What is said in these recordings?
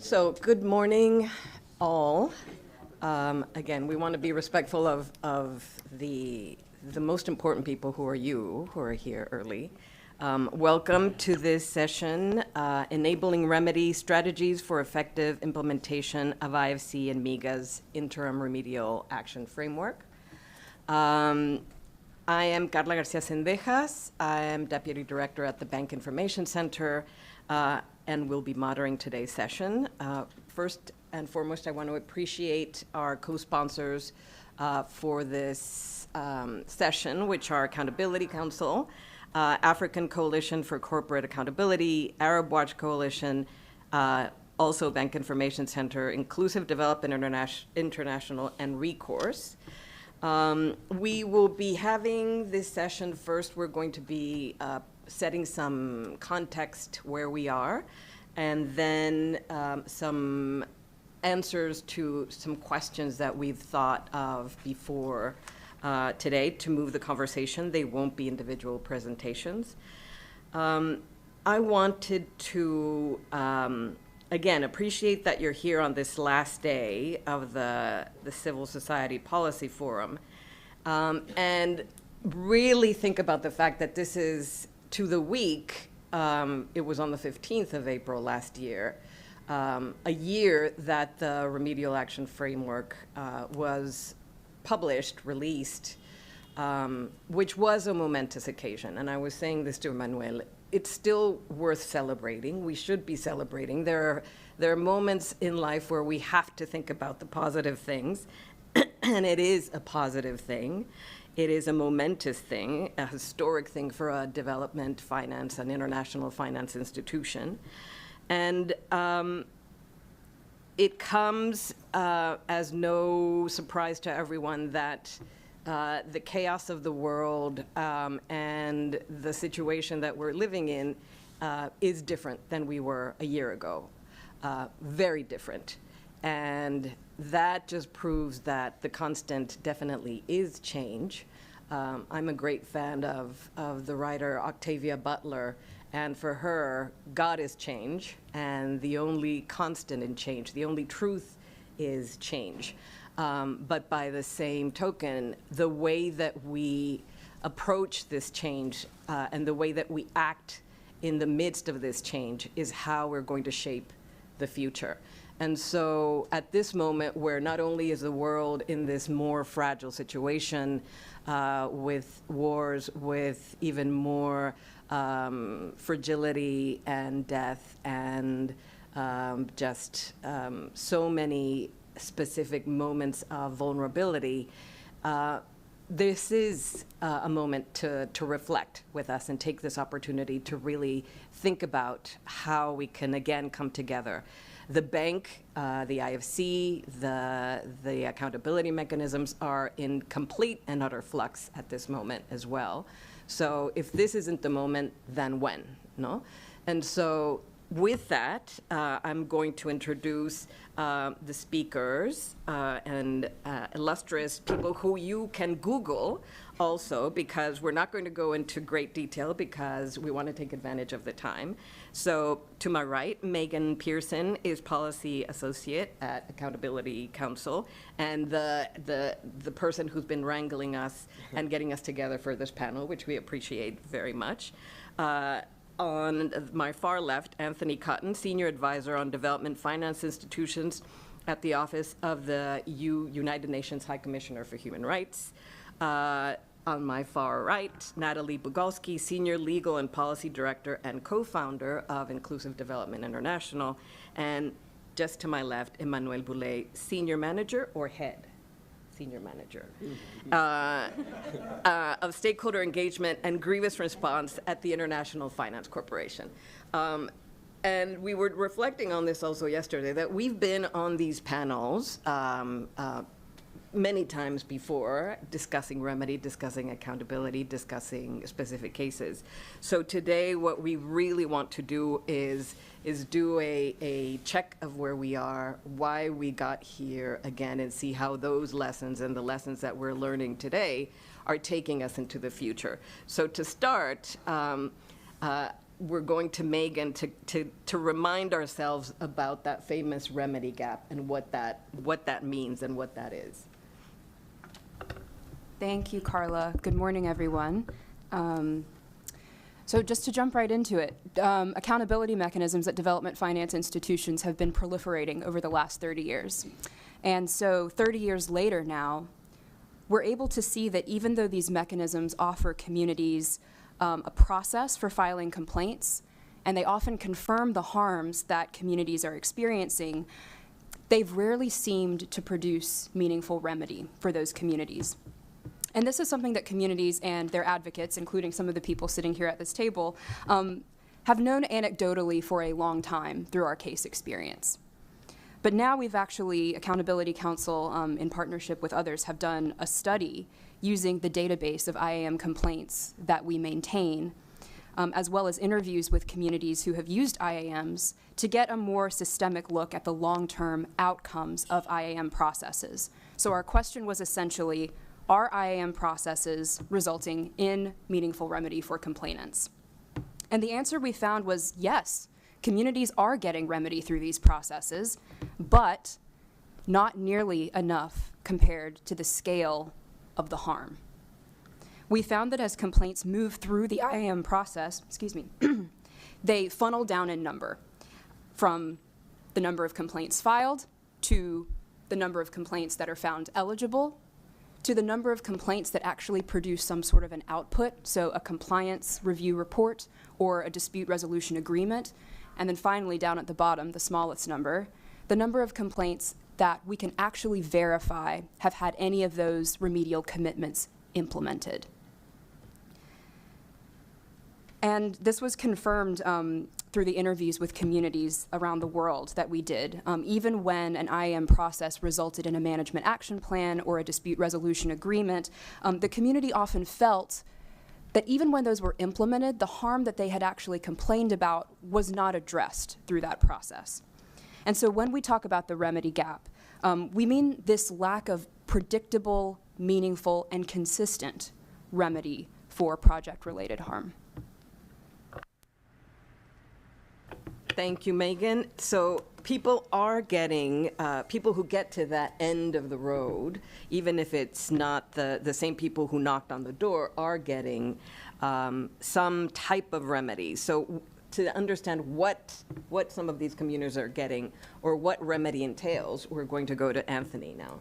So, good morning, all. Again, we want to be respectful of the most important people who are here early. Welcome to this session, Enabling Remedy Strategies for Effective Implementation of IFC and MIGA's Interim Remedial Action Framework. I am Carla Garcia Cendejas. I am Deputy Director at the Bank Information Center, and will be moderating today's session. First and foremost, I want to appreciate our co-sponsors for this session, which are Accountability Council, African Coalition for Corporate Accountability, Arab Watch Coalition, also Bank Information Center, Inclusive Development International, and Recourse. We will be having this session first. We're going to be setting some context where we are, and then some answers to some questions that we've thought of before today to move the conversation. They won't be individual presentations. I wanted to, again, appreciate that you're here on this last day of the Civil Society Policy Forum, and really think about the fact that this is to the week. It was on the 15th of April last year, a year that the Remedial Action Framework was published, released, which was a momentous occasion. And I was saying this to Emmanuel, it's still worth celebrating. We should be celebrating. There are moments in life where we have to think about the positive things, and it is a positive thing. It is a momentous thing, a historic thing for a development finance, an international finance institution. And it comes as no surprise to everyone that the chaos of the world and the situation that we're living in is different than we were a year ago, very different. And that just proves that the constant definitely is change. I'm a great fan of the writer Octavia Butler, and for her, God is change, and the only constant in change, the only truth is change. But by the same token, the way that we approach this change and the way that we act in the midst of this change is how we're going to shape the future. And so at this moment where not only is the world in this more fragile situation with wars, with even more fragility and death and just so many specific moments of vulnerability, this is a moment to reflect with us and take this opportunity to really think about how we can again come together. The bank, the IFC, the accountability mechanisms are in complete and utter flux at this moment as well. So if this isn't the moment, then when, no? And so with that, I'm going to introduce the speakers and illustrious people who you can Google also, because we're not going to go into great detail because we want to take advantage of the time. So to my right, Megan Pearson is Policy Associate at Accountability Council, and the person who's been wrangling us and getting us together for this panel, which we appreciate very much. On my far left, Anthony Cotton, Senior Advisor on Development Finance Institutions at the Office of the United Nations High Commissioner for Human Rights. On my far right, Natalie Bugalski, Senior Legal and Policy Director and co-founder of Inclusive Development International. And just to my left, Emmanuel Boulet, Senior Manager or Head? Senior Manager of Stakeholder Engagement and Grievance Response at the International Finance Corporation. And we were reflecting on this also yesterday, that we've been on these panels many times before, discussing remedy, discussing accountability, discussing specific cases. So today what we really want to do is do a check of where we are, why we got here again, and see how those lessons and the lessons that we're learning today are taking us into the future. So to start, we're going to Megan to remind ourselves about that famous remedy gap and what that means and what that is. Thank you, Carla. Good morning, everyone. So just to jump right into it, accountability mechanisms at development finance institutions have been proliferating over the last 30 years. And so 30 years later now, we're able to see that even though these mechanisms offer communities a process for filing complaints, and they often confirm the harms that communities are experiencing, they've rarely seemed to produce meaningful remedy for those communities. And this is something that communities and their advocates, including some of the people sitting here at this table, have known anecdotally for a long time through our case experience. But now we've actually, Accountability Council, in partnership with others, have done a study using the database of IAM complaints that we maintain, as well as interviews with communities who have used IAMs to get a more systemic look at the long-term outcomes of IAM processes. So our question was essentially, are IAM processes resulting in meaningful remedy for complainants? And the answer we found was yes, communities are getting remedy through these processes, but not nearly enough compared to the scale of the harm. We found that as complaints move through the IAM process, they funnel down in number, from the number of complaints filed to the number of complaints that are found eligible to the number of complaints that actually produce some sort of an output, so a compliance review report or a dispute resolution agreement, and then finally down at the bottom, the smallest number, the number of complaints that we can actually verify have had any of those remedial commitments implemented. And this was confirmed through the interviews with communities around the world that we did. Even when an IAM process resulted in a management action plan or a dispute resolution agreement, the community often felt that even when those were implemented, the harm that they had actually complained about was not addressed through that process. And so when we talk about the remedy gap, we mean this lack of predictable, meaningful, and consistent remedy for project-related harm. Thank you, Megan. So people are getting, people who get to that end of the road, even if it's not the same people who knocked on the door, are getting some type of remedy. So to understand what some of these communities are getting or what remedy entails, we're going to go to Anthony now.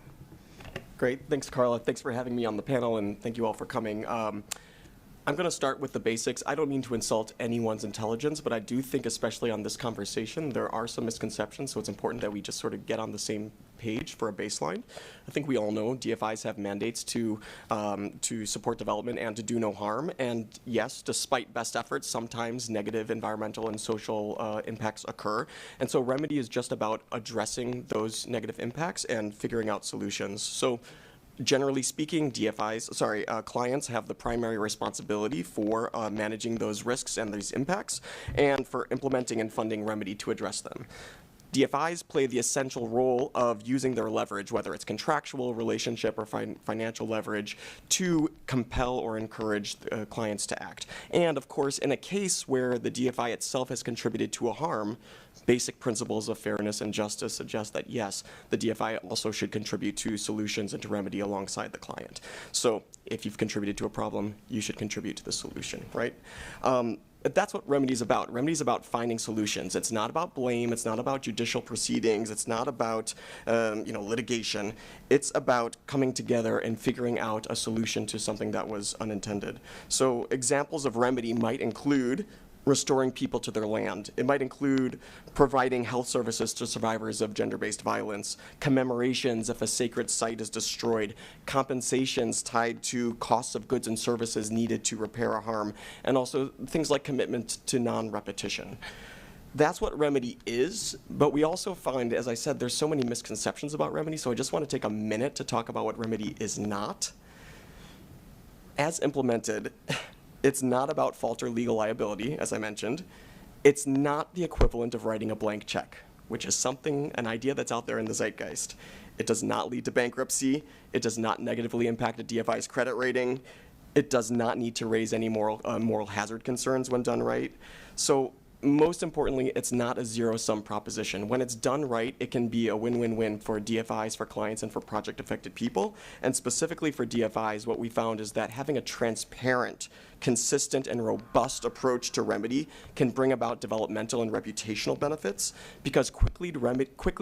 Great. Thanks, Carla. Thanks for having me on the panel, and thank you all for coming. I'm going to start with the basics. I don't mean to insult anyone's intelligence, but I do think, especially on this conversation, there are some misconceptions, so it's important that we just sort of get on the same page for a baseline. I think we all know DFIs have mandates to support development and to do no harm, and yes, despite best efforts, sometimes negative environmental and social impacts occur, and so remedy is just about addressing those negative impacts and figuring out solutions. So generally speaking, clients have the primary responsibility for managing those risks and these impacts and for implementing and funding remedy to address them. DFIs play the essential role of using their leverage, whether it's contractual, relationship, or financial leverage, to compel or encourage clients to act. And of course, in a case where the DFI itself has contributed to a harm, basic principles of fairness and justice suggest that, yes, the DFI also should contribute to solutions and to remedy alongside the client. So if you've contributed to a problem, you should contribute to the solution, right? That's what remedy is about. Remedy is about finding solutions. It's not about blame. It's not about judicial proceedings. It's not about litigation. It's about coming together and figuring out a solution to something that was unintended. So examples of remedy might include restoring people to their land. It might include providing health services to survivors of gender-based violence, commemorations if a sacred site is destroyed, compensations tied to costs of goods and services needed to repair a harm, and also things like commitment to non-repetition. That's what remedy is, but we also find, as I said, there's so many misconceptions about remedy, so I just want to take a minute to talk about what remedy is not. As implemented, it's not about fault or legal liability, as I mentioned. It's not the equivalent of writing a blank check, which is an idea that's out there in the zeitgeist. It does not lead to bankruptcy. It does not negatively impact a DFI's credit rating. It does not need to raise any moral hazard concerns when done right. So most importantly, it's not a zero-sum proposition. When it's done right, it can be a win-win-win for DFIs, for clients, and for project-affected people. And specifically for DFIs, what we found is that having a transparent, consistent, and robust approach to remedy can bring about developmental and reputational benefits, because quickly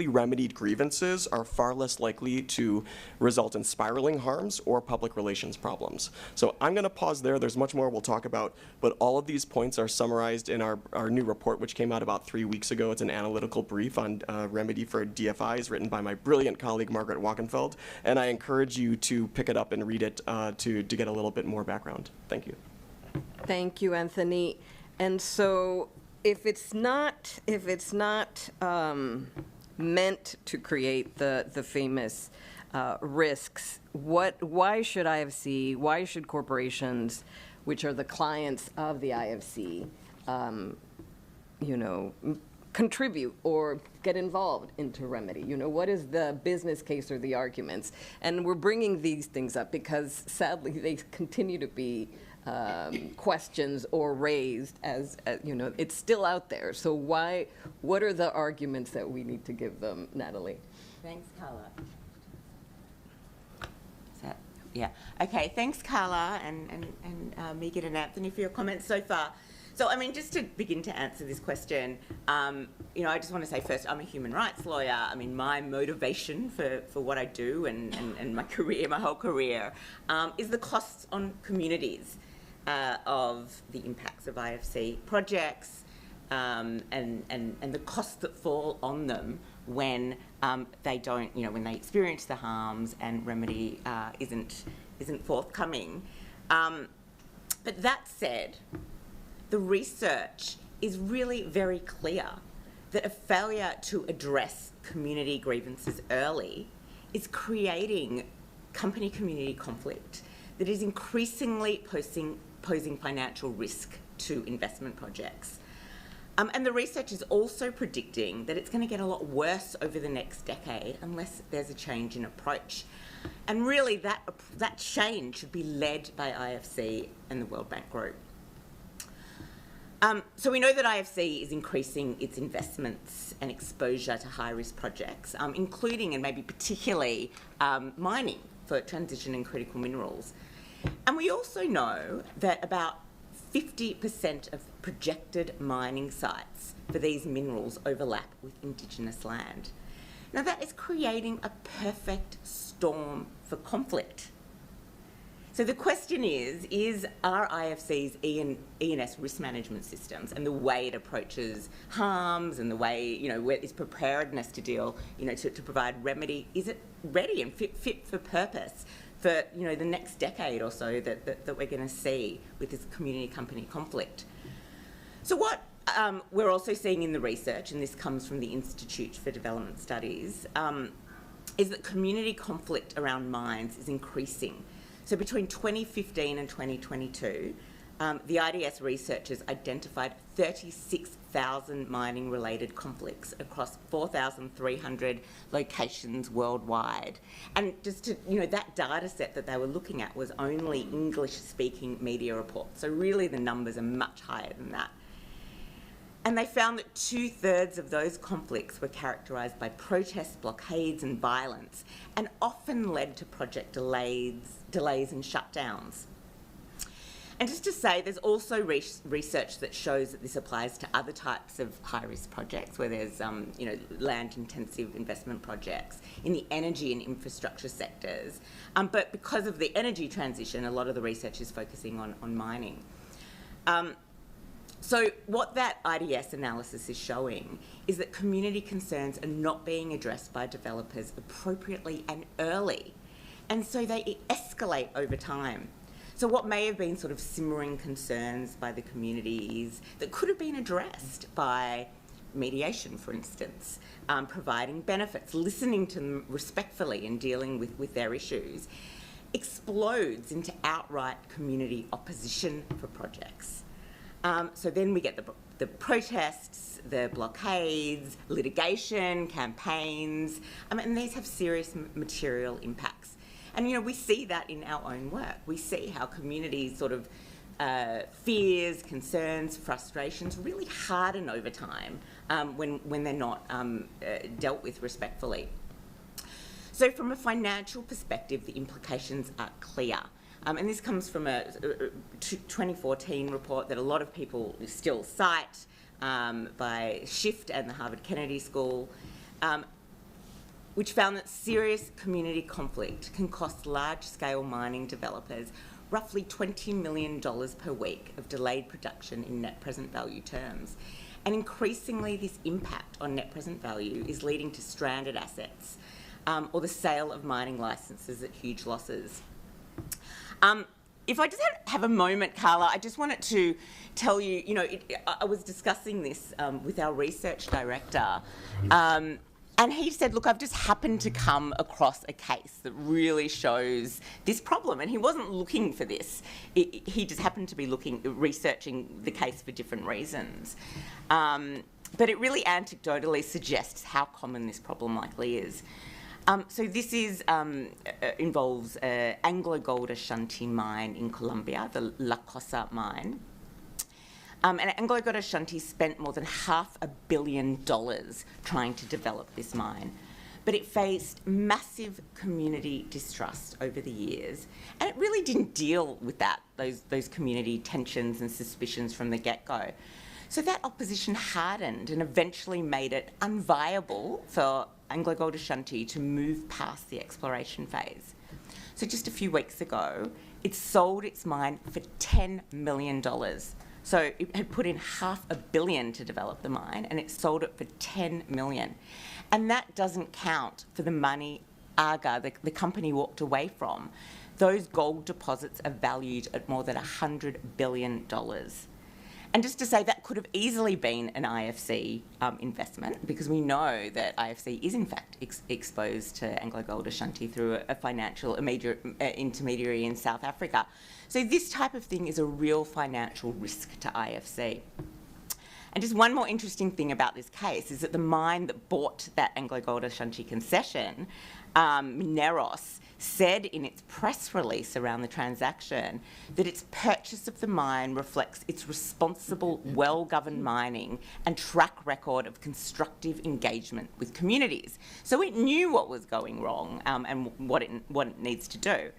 remedied grievances are far less likely to result in spiraling harms or public relations problems. So I'm going to pause there. There's much more we'll talk about, but all of these points are summarized in our new report, which came out about 3 weeks ago. It's an analytical brief on remedy for DFIs written by my brilliant colleague, Margaret Wachenfeld, and I encourage you to pick it up and read it to get a little bit more background. Thank you. Thank you, Anthony. And so if it's not meant to create the famous risks, why should IFC, why should corporations, which are the clients of the IFC, contribute or get involved into remedy? What is the business case or the arguments? And we're bringing these things up because sadly they continue to be questions or raised as it's still out there. So what are the arguments that we need to give them, Natalie? Thanks, Carla. Yeah. Okay. Thanks, Carla, and Megan and Anthony for your comments so far. So, I mean, just to begin to answer this question, I just want to say first, I'm a human rights lawyer. I mean, my motivation for what I do and my career, my whole career, is the costs on communities of the impacts of IFC projects and the costs that fall on them when they don't, when they experience the harms and remedy isn't forthcoming. But that said, the research is really very clear that a failure to address community grievances early is creating company-community conflict that is increasingly posing financial risk to investment projects. And the research is also predicting that it's going to get a lot worse over the next decade unless there's a change in approach. And really that change should be led by IFC and the World Bank Group. So we know that IFC is increasing its investments and exposure to high-risk projects, including and maybe particularly mining for transition and critical minerals. And we also know that about 50% of projected mining sites for these minerals overlap with Indigenous land. Now that is creating a perfect storm for conflict. So the question is are IFC's E&S risk management systems and the way it approaches harms and the way, where its preparedness to deal, to provide remedy, is it ready and fit for purpose for, the next decade or so that we're going to see with this community company conflict? So what we're also seeing in the research, and this comes from the Institute for Development Studies, is that community conflict around mines is increasing. So between 2015 and 2022, the IDS researchers identified 36,000 mining-related conflicts across 4,300 locations worldwide. And just to, that data set that they were looking at was only English-speaking media reports. So really the numbers are much higher than that. And they found that 2/3 of those conflicts were characterised by protests, blockades and violence, and often led to project delays and shutdowns. And just to say, there's also research that shows that this applies to other types of high-risk projects where there's, land-intensive investment projects in the energy and infrastructure sectors. But because of the energy transition, a lot of the research is focusing on mining. So what that IDS analysis is showing is that community concerns are not being addressed by developers appropriately and early, and so they escalate over time. So what may have been sort of simmering concerns by the communities that could have been addressed by mediation, for instance, providing benefits, listening to them respectfully and dealing with their issues, explodes into outright community opposition for projects. So then we get the protests, the blockades, litigation, campaigns, and these have serious material impacts. And, you know, we see that in our own work. We see how communities sort of fears, concerns, frustrations really harden over time when they're not dealt with respectfully. So from a financial perspective, the implications are clear. And this comes from a 2014 report that a lot of people still cite by Shift and the Harvard Kennedy School, which found that serious community conflict can cost large-scale mining developers roughly $20 million per week of delayed production in net present value terms. And increasingly, this impact on net present value is leading to stranded assets or the sale of mining licenses at huge losses. If I just have a moment, Carla, I just wanted to tell you, you know, I was discussing this with our research director, and he said, look, I've just happened to come across a case that really shows this problem. And he wasn't looking for this. He just happened to be researching the case for different reasons. But it really anecdotally suggests how common this problem likely is. So this involves AngloGold Ashanti mine in Colombia, the La Cosa mine. And AngloGold Ashanti spent more than $500 million trying to develop this mine. But it faced massive community distrust over the years, and it really didn't deal with those community tensions and suspicions from the get-go. So that opposition hardened and eventually made it unviable for AngloGold Ashanti to move past the exploration phase. So just a few weeks ago, it sold its mine for $10 million. So it had put in $500 million to develop the mine, and it sold it for $10 million. And that doesn't count for the money AGA, the company, walked away from. Those gold deposits are valued at more than $100 billion. And just to say, that could have easily been an IFC investment, because we know that IFC is in fact exposed to AngloGold Ashanti through a financial intermediary in South Africa. So this type of thing is a real financial risk to IFC. And just one more interesting thing about this case is that the mine that bought that AngloGold Ashanti concession, Mineros, said in its press release around the transaction that its purchase of the mine reflects its responsible, well-governed mining and track record of constructive engagement with communities. So it knew what was going wrong and what it needs to do.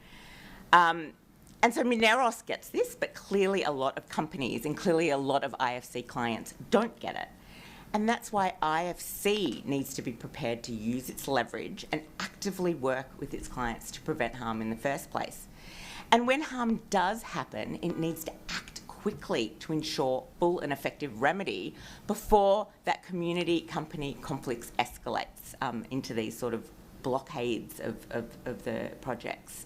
And so Mineros gets this, but clearly a lot of companies and clearly a lot of IFC clients don't get it. And that's why IFC needs to be prepared to use its leverage and actively work with its clients to prevent harm in the first place. And when harm does happen, it needs to act quickly to ensure full and effective remedy before that community-company conflicts escalates into these sort of blockades of the projects.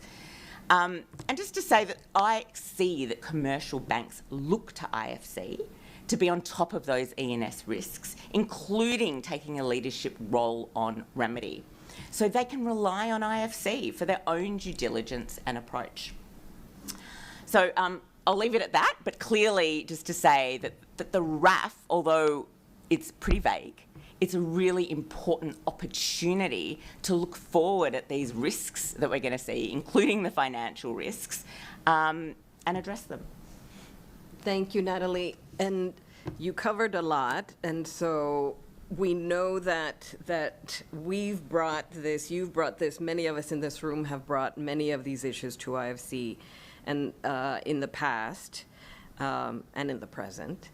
And just to say that I see that commercial banks look to IFC to be on top of those E&S risks, including taking a leadership role on remedy. So they can rely on IFC for their own due diligence and approach. So I'll leave it at that, but clearly just to say that the RAF, although it's pretty vague, it's a really important opportunity to look forward at these risks that we're going to see, including the financial risks, and address them. Thank you, Natalie. And you covered a lot, and so we know that you've brought this, many of us in this room have brought many of these issues to IFC and in the past and in the present.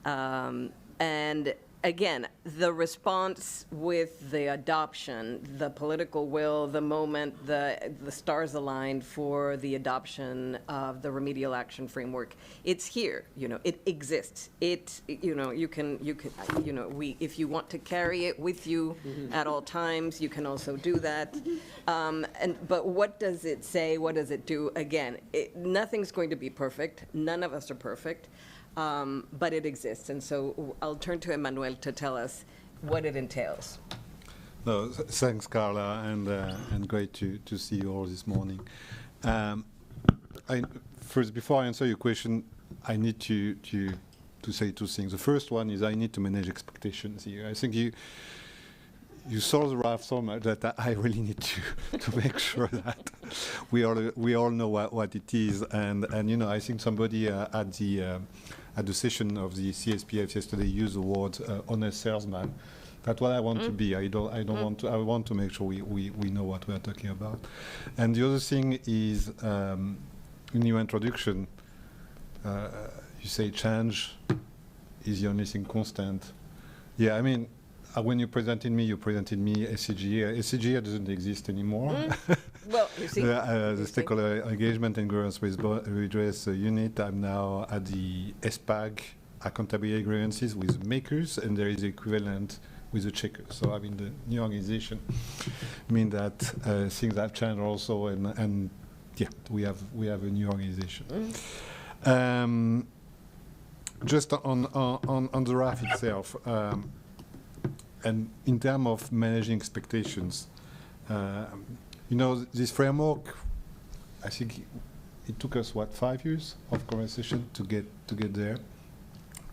And again, the response with the adoption, the political will, the moment the stars aligned for the adoption of the Remedial Action framework, it's here. You know, it exists. It, you know, you can, you know, if you want to carry it with you at all times, you can also do that. But what does it say? What does it do? Again, nothing's going to be perfect. None of us are perfect. But it exists, and so I'll turn to Emmanuel to tell us what it entails. No, thanks, Carla, and great to see you all this morning. First, before I answer your question, I need to say two things. The first one is I need to manage expectations here. I think you saw the RAF so much that I really need to make sure that we all know what it is. And I think somebody at the session of the CSPF yesterday used the word honest salesman. That's what I want to be. I don't want to. I want to make sure we know what we are talking about. And the other thing is, in your introduction, you say change is the only thing constant. Yeah, I mean, when you presented me ACCA. ACCA doesn't exist anymore. Well, you see. The stakeholder engagement and grievance redress unit. I'm now at the SPAG, accountability grievances with makers, and there is the equivalent with the checkers. So I mean, the new organization mean that things have changed also, and yeah, we have a new organization. Just on the RAF itself, and in terms of managing expectations, this framework, I think it took us 5 years of conversation to get there.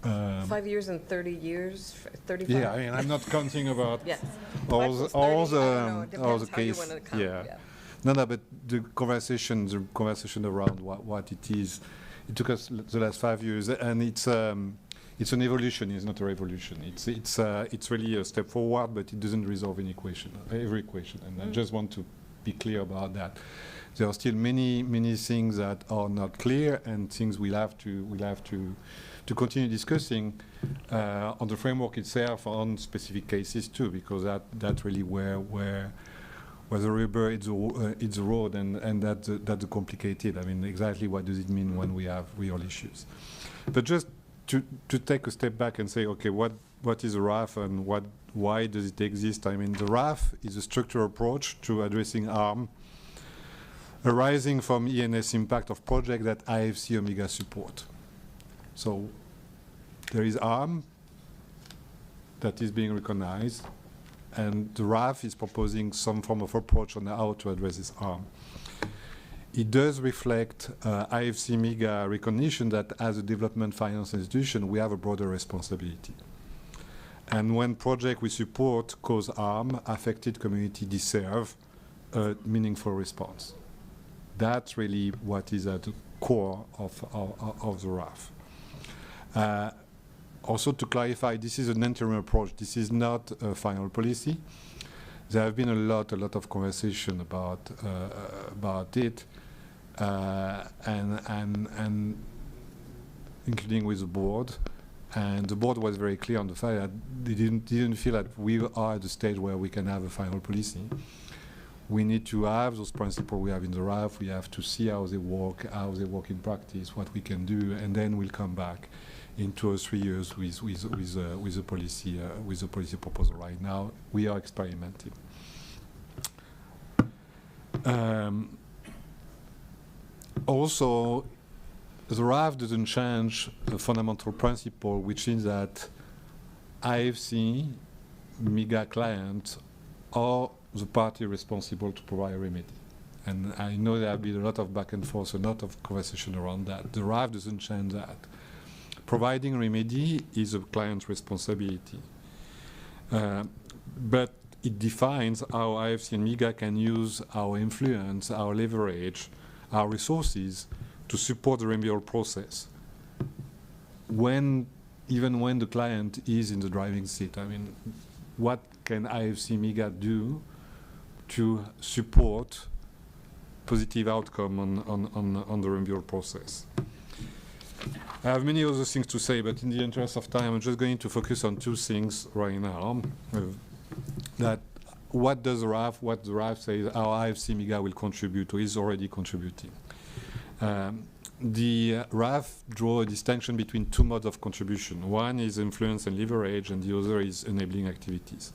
5 years and 30 years, 35. Yeah, I mean, I'm not counting about Yes. all the how you case. wanna count, yeah. No, but the conversation around what it is, it took us the last 5 years, and it's an evolution. It's not a revolution. It's really a step forward, but it doesn't resolve every equation. And I just want to be clear about that. There are still many things that are not clear, and things we'll have to continue discussing on the framework itself, on specific cases too, because that's really where the rubber is the road, and that's the complicated. I mean, exactly what does it mean when we have real issues? But just to take a step back and say, okay, what is a RAF and why does it exist? I mean, the RAF is a structural approach to addressing harm arising from ENS impact of projects that IFC Omega support. So there is harm that is being recognized, and the RAF is proposing some form of approach on how to address this harm. It does reflect IFC MEGA recognition that as a development finance institution, we have a broader responsibility. And when projects we support cause harm, affected community deserve a meaningful response. That's really what is at the core of the RAF. Also to clarify, this is an interim approach. This is not a final policy. There have been a lot of conversation about it, and including with the board. And the board was very clear on the fact that they didn't feel that we are at the stage where we can have a final policy. We need to have those principles we have in the RAF. We have to see how they work in practice, what we can do, and then we'll come back in 2 or 3 years with a policy proposal. Right now, we are experimenting. Also, the RAF doesn't change a fundamental principle, which is that IFC, MEGA clients, are the party responsible to provide a remedy. And I know there have been a lot of back and forth, a lot of conversation around that. The RAF doesn't change that. Providing remedy is a client's responsibility. But it defines how IFC and MEGA can use our influence, our leverage, our resources to support the remedial process, even when the client is in the driving seat. I mean, what can IFC MEGA do to support positive outcome on the remedial process? I have many other things to say, but in the interest of time, I'm just going to focus on 2 things right now. That what the RAF says, how IFC MEGA will contribute, or is already contributing. The RAF draw a distinction between 2 modes of contribution. One is influence and leverage, and the other is enabling activities.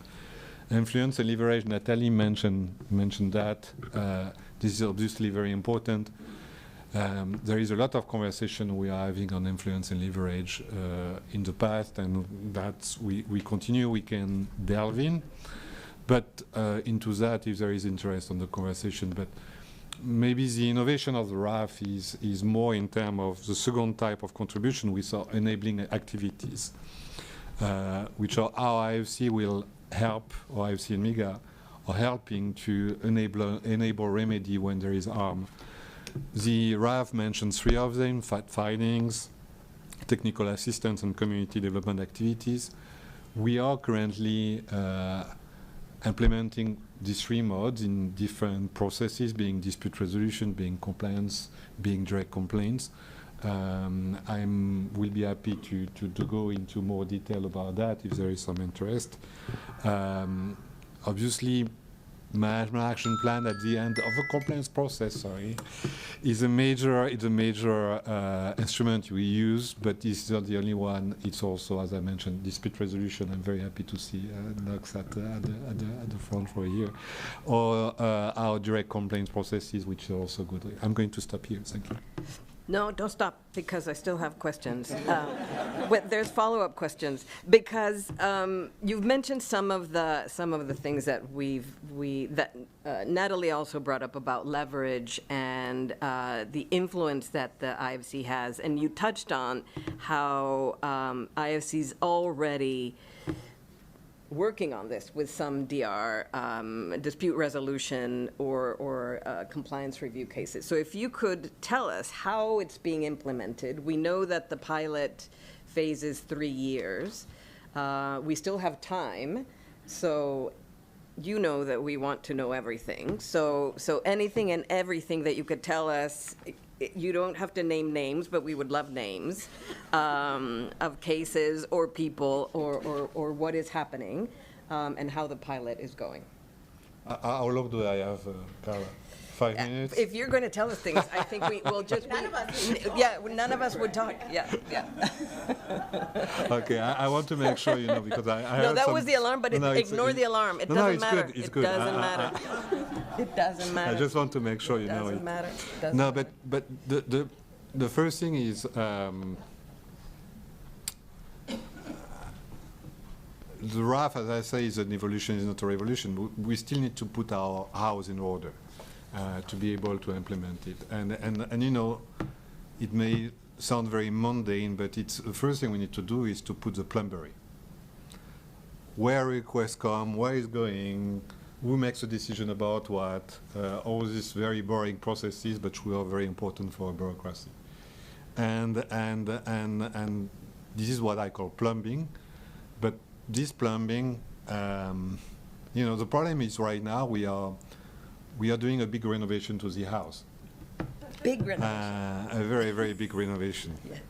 Influence and leverage, Nathalie mentioned that. This is obviously very important. There is a lot of conversation we are having on influence and leverage in the past, and that's we continue. We can delve in, but into that if there is interest on the conversation. But maybe the innovation of the RAF is more in terms of the second type of contribution we saw, enabling activities. which are how IFC will help, or IFC and MIGA are helping to enable remedy when there is harm. The RAF mentioned 3 of them: fact findings, technical assistance, and community development activities. We are currently implementing these 3 modes in different processes, being dispute resolution, being compliance, being direct complaints. I will be happy to go into more detail about that if there is some interest. Obviously, management action plan at the end of a compliance process, is a major instrument we use, but it's not the only one. It's also, as I mentioned, dispute resolution. I'm very happy to see Knox at the front row here, or our direct complaints processes, which are also good. I'm going to stop here. Thank you. No, don't stop, because I still have questions. There's follow-up questions, because you've mentioned some of the things that Natalie also brought up about leverage and the influence that the IFC has, and you touched on how IFC's already working on this with some DR, dispute resolution or compliance review cases. So if you could tell us how it's being implemented. We know that the pilot phase is 3 years. We still have time, so you know that we want to know everything. So anything and everything that you could tell us. You don't have to name names, but we would love names of cases or people or what is happening and how the pilot is going. How long do I have, Carla? 5 minutes? If you're going to tell us things, I think we will just. None of us. Yeah, none of us would talk. Yeah. Okay, I want to make sure, because I No, heard that some, was the alarm, but ignore the alarm. It doesn't matter. Good, it's good. It doesn't matter. It doesn't matter. I just want to make sure you know it. Doesn't matter. Doesn't No, matter. but the first thing is the RAF, as I say, is an evolution, is not a revolution. We still need to put our house in order to be able to implement it. And it may sound very mundane, but it's the first thing we need to do is to put the plumbery. Where requests come, where it's going, who makes a decision about what, all these very boring processes, but which are very important for a bureaucracy. And this is what I call plumbing. But this plumbing, the problem is right now we are doing a big renovation to the house. Big renovation. A very, very big renovation. Yes.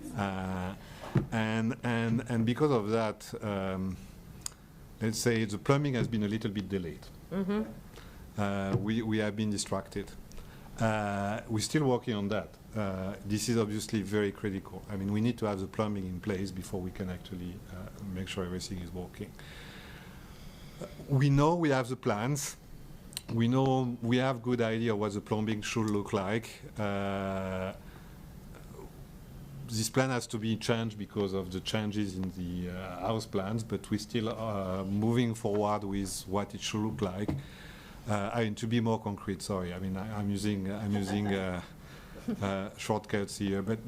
And because of that, let's say the plumbing has been a little bit delayed. Mm-hmm. We have been distracted. We're still working on that. This is obviously very critical. I mean, we need to have the plumbing in place before we can actually make sure everything is working. We know we have the plans. We know we have good idea what the plumbing should look like. This plan has to be changed because of the changes in the house plans, but we're still moving forward with what it should look like. To be more concrete, sorry. I mean, I'm using shortcuts here, but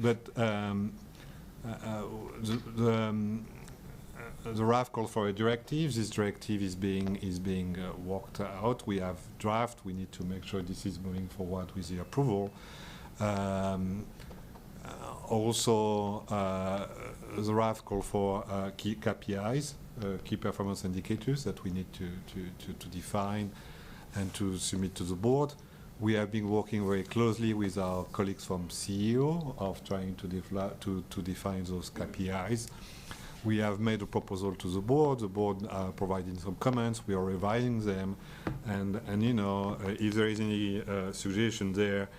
the RAF called for a directive. This directive is being worked out. We have draft. We need to make sure this is moving forward with the approval. Also, the RAF called for key KPIs, key performance indicators that we need to define and to submit to the board. We have been working very closely with our colleagues from CEO of trying to define those KPIs. We have made a proposal to the board. The board providing some comments. We are revising them, and if there is any suggestion there,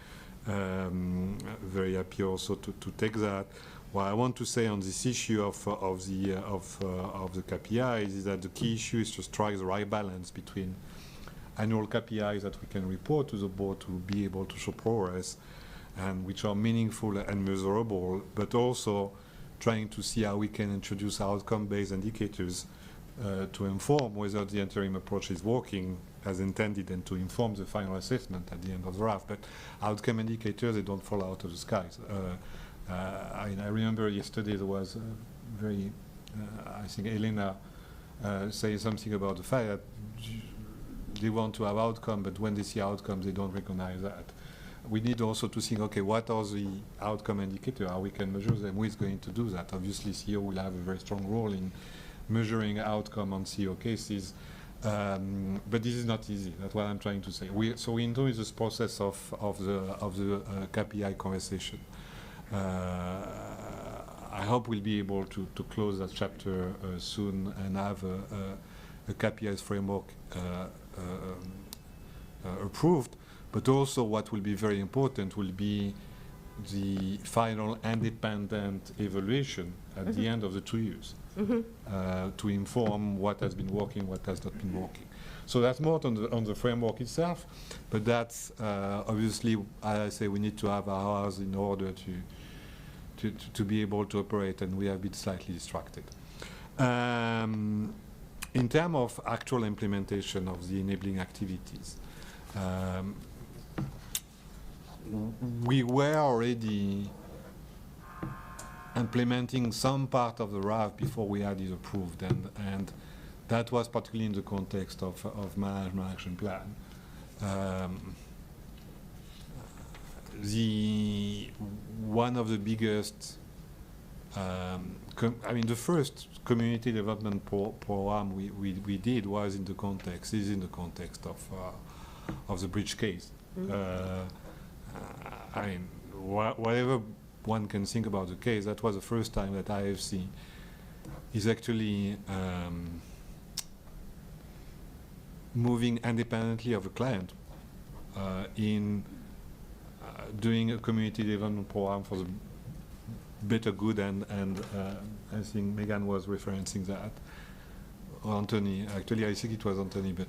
very happy also to take that. What I want to say on this issue of the KPIs is that the key issue is to strike the right balance between annual KPIs that we can report to the board to be able to show progress and which are meaningful and measurable, but also trying to see how we can introduce outcome-based indicators to inform whether the interim approach is working as intended and to inform the final assessment at the end of the RAF. But outcome indicators, they don't fall out of the skies. I remember yesterday there was a very I think Elena says something about the fact that they want to have outcome, but when they see outcomes, they don't recognize that. We need also to think, okay, what are the outcome indicators? How we can measure them? Who is going to do that? Obviously, CEO will have a very strong role in measuring outcome on CEO cases, but this is not easy. That's what I'm trying to say. So we into this process of the KPI conversation. I hope we'll be able to close that chapter soon and have a KPIs framework approved. But also what will be very important will be the final independent evaluation at the end of the 2 years to inform what has been working, what has not been working. So that's more on the framework itself, but that's obviously, as I say, we need to have our hours in order to be able to operate, and we have been slightly distracted. In terms of actual implementation of the enabling activities, we were already implementing some part of the RAV before we had it approved, and that was particularly in the context of management action plan. One of the biggest, the first community development program we did is in the context of the bridge case. Whatever one can think about the case, that was the first time that IFC is actually moving independently of a client in doing a community development program for the better good, and I think Megan was referencing that, or Anthony. Actually, I think it was Anthony, but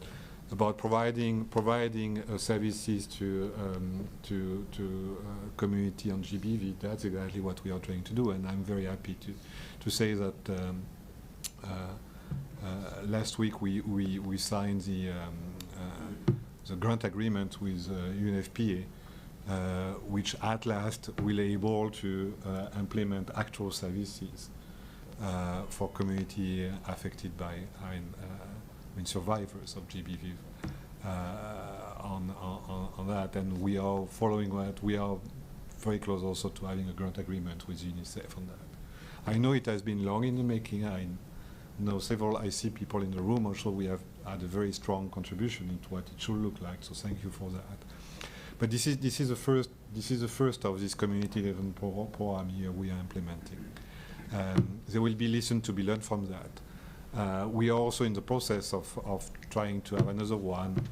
about providing services to community on GBV. That's exactly what we are trying to do, and I'm very happy to say that last week we signed the grant agreement with UNFPA, which at last will able to implement actual services for community affected by survivors of GBV on that, and we are following that. We are very close also to having a grant agreement with UNICEF on that. I know it has been long in the making. I know several IC people in the room. Also, we have had a very strong contribution into what it should look like. So thank you for that. But this is the first of this community development program here we are implementing. There will be lessons to be learned from that. We are also in the process of trying to have another one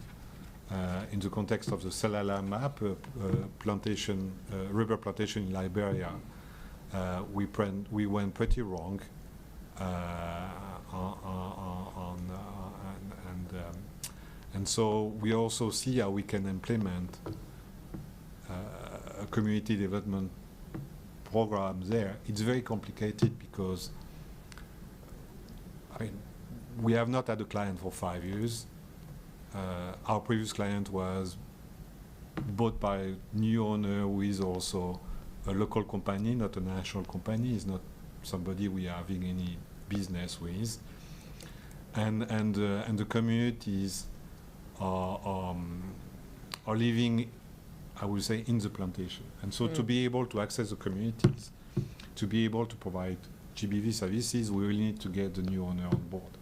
in the context of the Salala map plantation, rubber plantation in Liberia. We went pretty wrong and so we also see how we can implement a community development program there. It's very complicated because we have not had a client for 5 years. Our previous client was bought by a new owner who is also a local company, not a national company. It's not somebody we are having any business with. And the communities are living, I would say, in the plantation. And so to be able to access the communities, to be able to provide GBV services, we will need to get the new owner on board.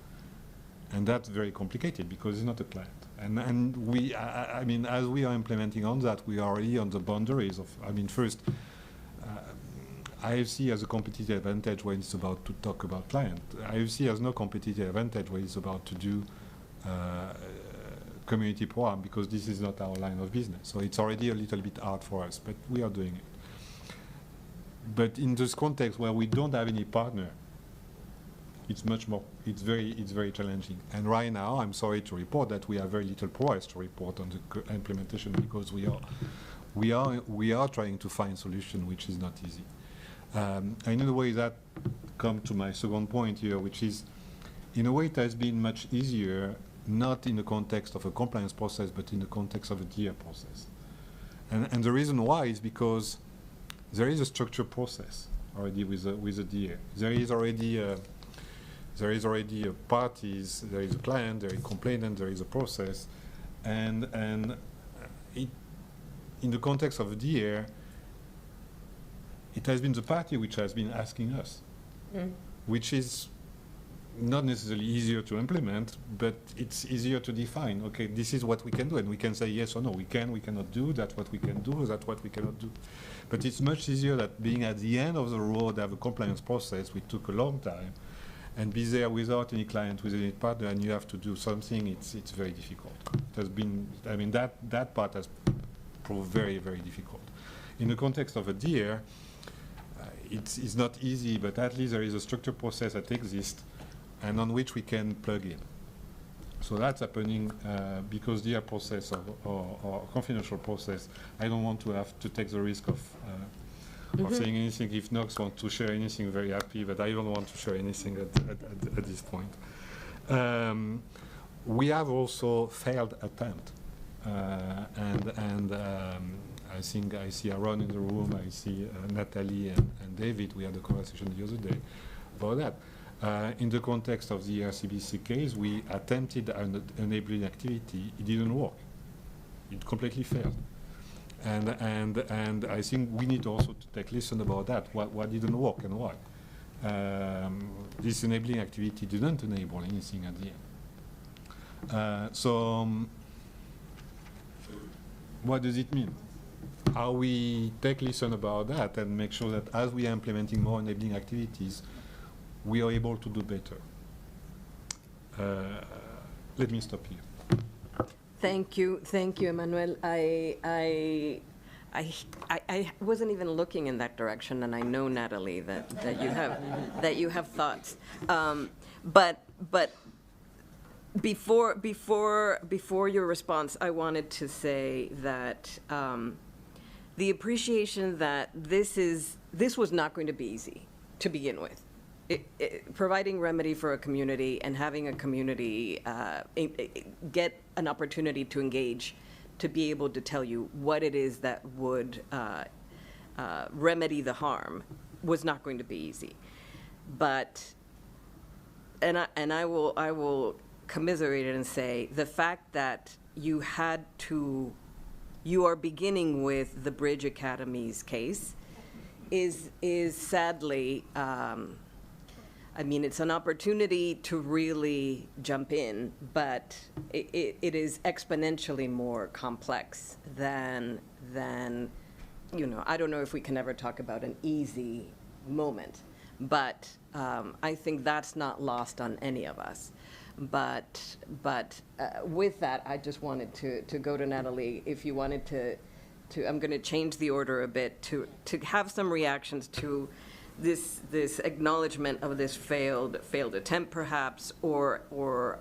And that's very complicated because it's not a client. And we, as we are implementing on that, we are already on the boundaries of, first, IFC has a competitive advantage when it's about to talk about client. IFC has no competitive advantage when it's about to do community program because this is not our line of business. So it's already a little bit hard for us, but we are doing it. But in this context where we don't have any partner, it's very challenging. And right now, I'm sorry to report that we have very little progress to report on the implementation because we are trying to find solution which is not easy. And in a way that comes to my second point here, which is, in a way it has been much easier, not in the context of a compliance process, but in the context of a DA process. And the reason why is because there is a structured process already with a DA. There is already there is already a parties, there is a client, there is a complainant, there is a process, and it, in the context of DARE, it has been the party which has been asking us, which is not necessarily easier to implement, but it's easier to define. Okay, this is what we can do, and we can say yes or no. We can, we cannot do. That's what we can do. That's what we cannot do. But it's much easier that being at the end of the road, have a compliance process, which took a long time, and be there without any client, with any partner, and you have to do something. It's very difficult. It has been. I mean, that part has proved very, very difficult. In the context of a DARE, it's not easy, but at least there is a structured process that exists and on which we can plug in. So that's happening because DARE process or confidential process, I don't want to have to take the risk of saying anything. If Knox wants to share anything, very happy, but I don't want to share anything at this point. We have also failed attempt, and I think I see Aaron in the room, I see Natalie and David. We had a conversation the other day about that. In the context of the RCBC case, we attempted an enabling activity. It didn't work. It completely failed. And I think we need also to take listen about that. What didn't work and why? This enabling activity didn't enable anything at the end. What does it mean? How we take listen about that and make sure that as we are implementing more enabling activities, we are able to do better. Let me stop here. Thank you, Emmanuel. I wasn't even looking in that direction, and I know, Natalie, that you have thoughts. But before your response, I wanted to say that the appreciation that this was not going to be easy to begin with. Providing remedy for a community and having a community get an opportunity to engage, to be able to tell you what it is that would remedy the harm, was not going to be easy. But I will commiserate it and say the fact that you are beginning with the Bridge Academy's case is sadly. I mean, it's an opportunity to really jump in, but it is exponentially more complex than, I don't know if we can ever talk about an easy moment, but I think that's not lost on any of us. But with that, I just wanted to go to Natalie. If you wanted to I'm going to change the order a bit to have some reactions to this acknowledgement of this failed attempt, perhaps, or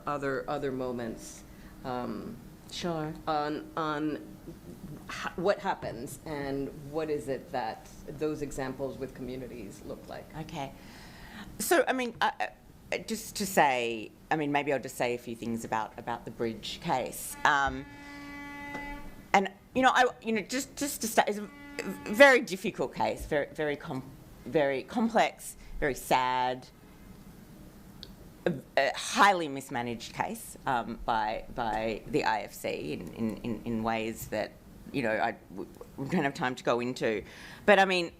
other moments. Sure. On what happens and what is it that those examples with communities look like. Okay. So, I mean, just to say, I mean, maybe I'll just say a few things about the Bridge case. And just to start, it's a very difficult case, very complex, very sad, a highly mismanaged case by the IFC in ways that we don't have time to go into. But I mean,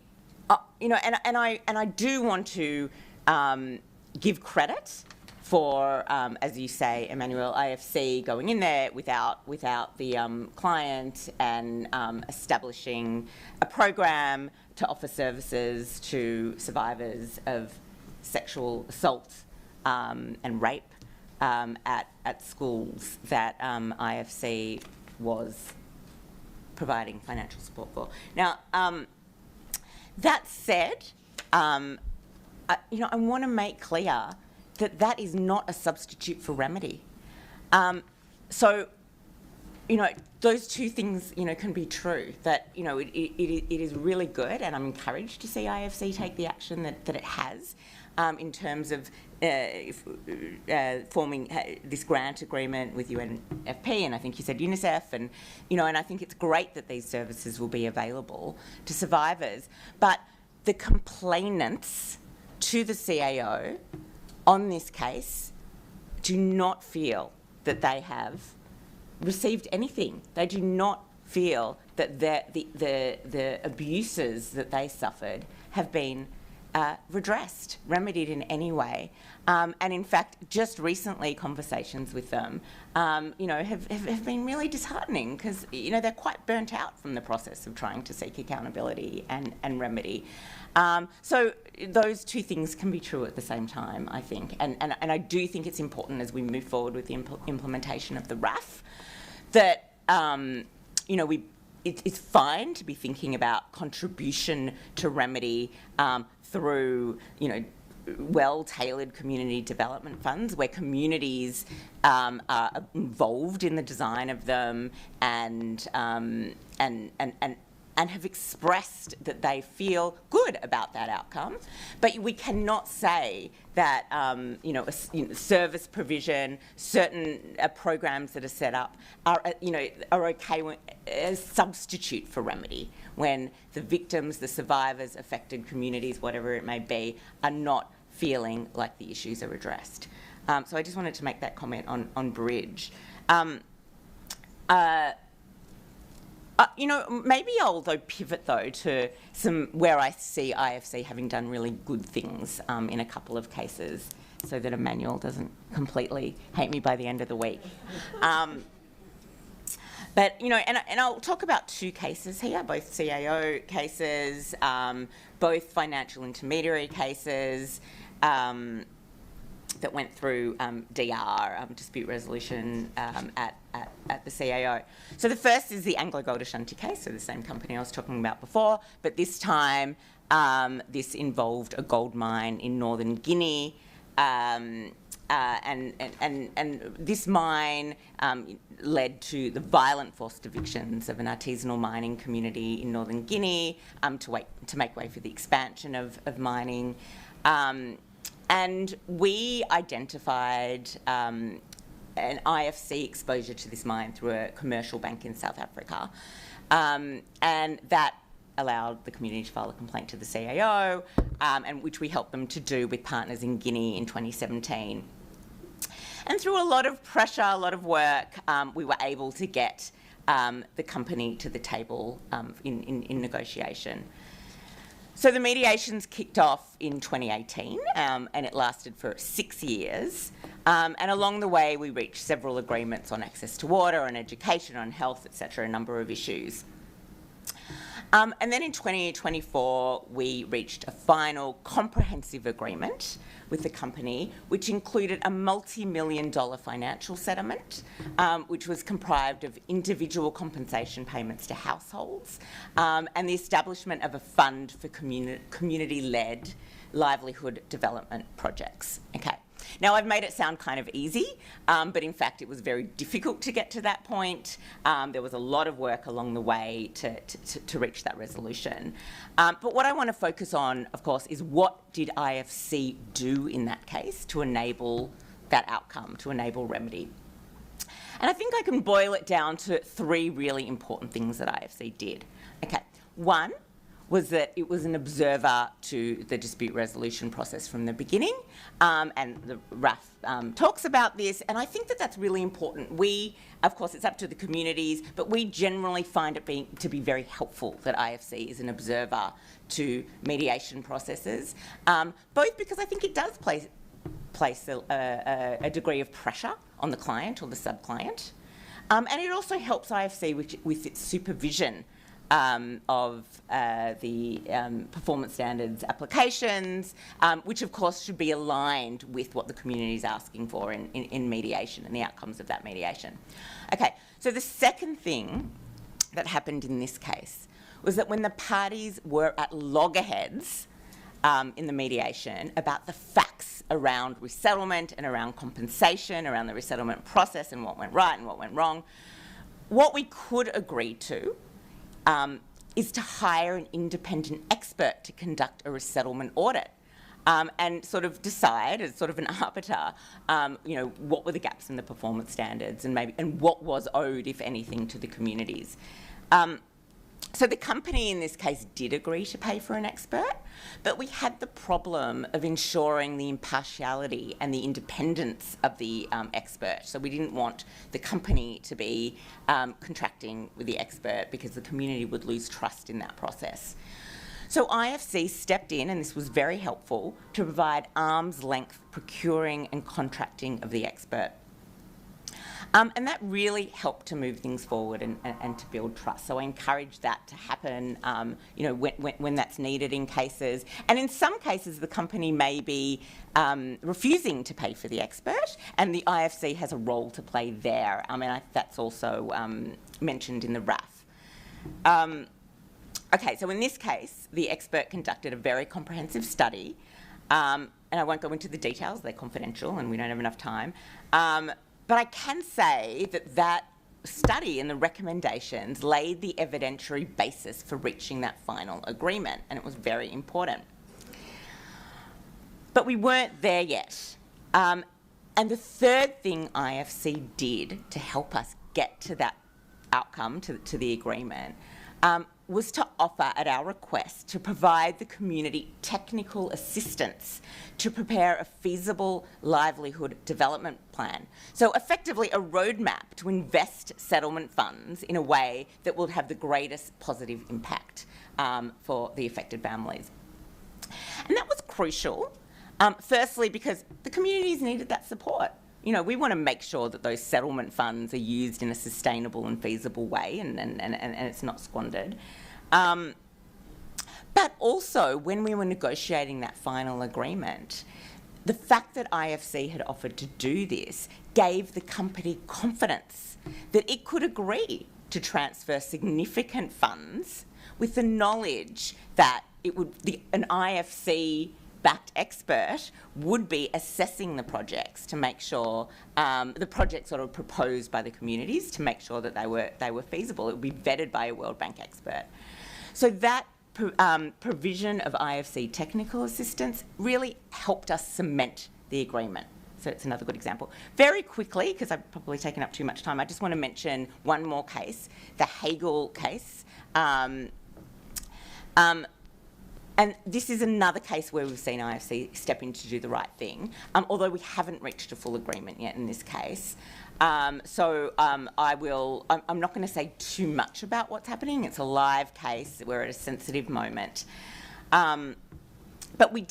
and I do want to give credit for, as you say, Emmanuel, IFC going in there without the client and establishing a program to offer services to survivors of sexual assault and rape at schools that IFC was providing financial support for. Now, that said, I want to make clear that is not a substitute for remedy. So, those two things, can be true. That, it is really good, and I'm encouraged to see IFC take the action that it has in terms of forming this grant agreement with UNFP, and I think you said UNICEF, and I think it's great that these services will be available to survivors. But the complainants to the CAO on this case do not feel that they have received anything. They do not feel that the abuses that they suffered have been redressed, remedied in any way. And in fact, just recently, conversations with them, have been really disheartening because, they're quite burnt out from the process of trying to seek accountability and remedy. So those two things can be true at the same time, I think. And I do think it's important as we move forward with the implementation of the RAF that, it's fine to be thinking about contribution to remedy through, well-tailored community development funds where communities are involved in the design of them and have expressed that they feel good about that outcome. But we cannot say that, service provision, certain programs that are set up are okay as substitute for remedy when the victims, the survivors, affected communities, whatever it may be, are not feeling like the issues are addressed. So I just wanted to make that comment on Bridge. Maybe I'll pivot to some where I see IFC having done really good things in a couple of cases, so that Emmanuel doesn't completely hate me by the end of the week. But I'll talk about two cases here, both CAO cases, both financial intermediary cases. That went through DR, dispute resolution at the CAO. So the first is the AngloGold Ashanti case, so the same company I was talking about before, but this time this involved a gold mine in northern Guinea, and this mine led to the violent forced evictions of an artisanal mining community in northern Guinea to make way for the expansion of mining. And we identified an IFC exposure to this mine through a commercial bank in South Africa. And that allowed the community to file a complaint to the CAO, and which we helped them to do with partners in Guinea in 2017. And through a lot of pressure, a lot of work, we were able to get the company to the table in negotiation. So the mediations kicked off in 2018, and it lasted for 6 years. And along the way, we reached several agreements on access to water, on education, on health, etc., a number of issues. And then in 2024, we reached a final comprehensive agreement with the company, which included a multi-million-dollar financial settlement, which was comprised of individual compensation payments to households, and the establishment of a fund for community-led livelihood development projects. Okay. Now, I've made it sound kind of easy, but in fact, it was very difficult to get to that point. There was a lot of work along the way to reach that resolution. But what I want to focus on, of course, is what did IFC do in that case to enable that outcome, to enable remedy? And I think I can boil it down to 3 really important things that IFC did. Okay, one was that it was an observer to the dispute resolution process from the beginning, and the RAF talks about this, and I think that that's really important. Of course, it's up to the communities, but we generally find it to be very helpful that IFC is an observer to mediation processes, both because I think it does place a degree of pressure on the client or the sub-client, and it also helps IFC with its supervision of the performance standards applications, which of course should be aligned with what the community is asking for in mediation and the outcomes of that mediation. Okay, so the second thing that happened in this case was that when the parties were at loggerheads in the mediation about the facts around resettlement and around compensation, around the resettlement process and what went right and what went wrong, what we could agree to is to hire an independent expert to conduct a resettlement audit and sort of decide, as sort of an arbiter, what were the gaps in the performance standards and what was owed, if anything, to the communities. So the company in this case did agree to pay for an expert, but we had the problem of ensuring the impartiality and the independence of the expert. So we didn't want the company to be contracting with the expert because the community would lose trust in that process. So IFC stepped in, and this was very helpful, to provide arm's length procuring and contracting of the expert. And that really helped to move things forward and to build trust. So I encourage that to happen, when that's needed in cases. And in some cases, the company may be refusing to pay for the expert, and the IFC has a role to play there. That's also mentioned in the RAF. Okay, so in this case, the expert conducted a very comprehensive study, and I won't go into the details, they're confidential and we don't have enough time. But I can say that study and the recommendations laid the evidentiary basis for reaching that final agreement, and it was very important. But we weren't there yet. And the third thing IFC did to help us get to that outcome, to the agreement, was to offer, at our request, to provide the community technical assistance to prepare a feasible livelihood development plan. So effectively a roadmap to invest settlement funds in a way that will have the greatest positive impact for the affected families. And that was crucial, firstly because the communities needed that support. We want to make sure that those settlement funds are used in a sustainable and feasible way and it's not squandered. But also, when we were negotiating that final agreement, the fact that IFC had offered to do this gave the company confidence that it could agree to transfer significant funds with the knowledge that an IFC-backed expert would be assessing the projects to make sure the projects sort of proposed by the communities to make sure that they were feasible. It would be vetted by a World Bank expert. So that provision of IFC technical assistance really helped us cement the agreement. So it's another good example. Very quickly, because I've probably taken up too much time, I just want to mention one more case, the Hagel case. And this is another case where we've seen IFC step in to do the right thing, although we haven't reached a full agreement yet in this case. I'm not going to say too much about what's happening. It's a live case. We're at a sensitive moment. But we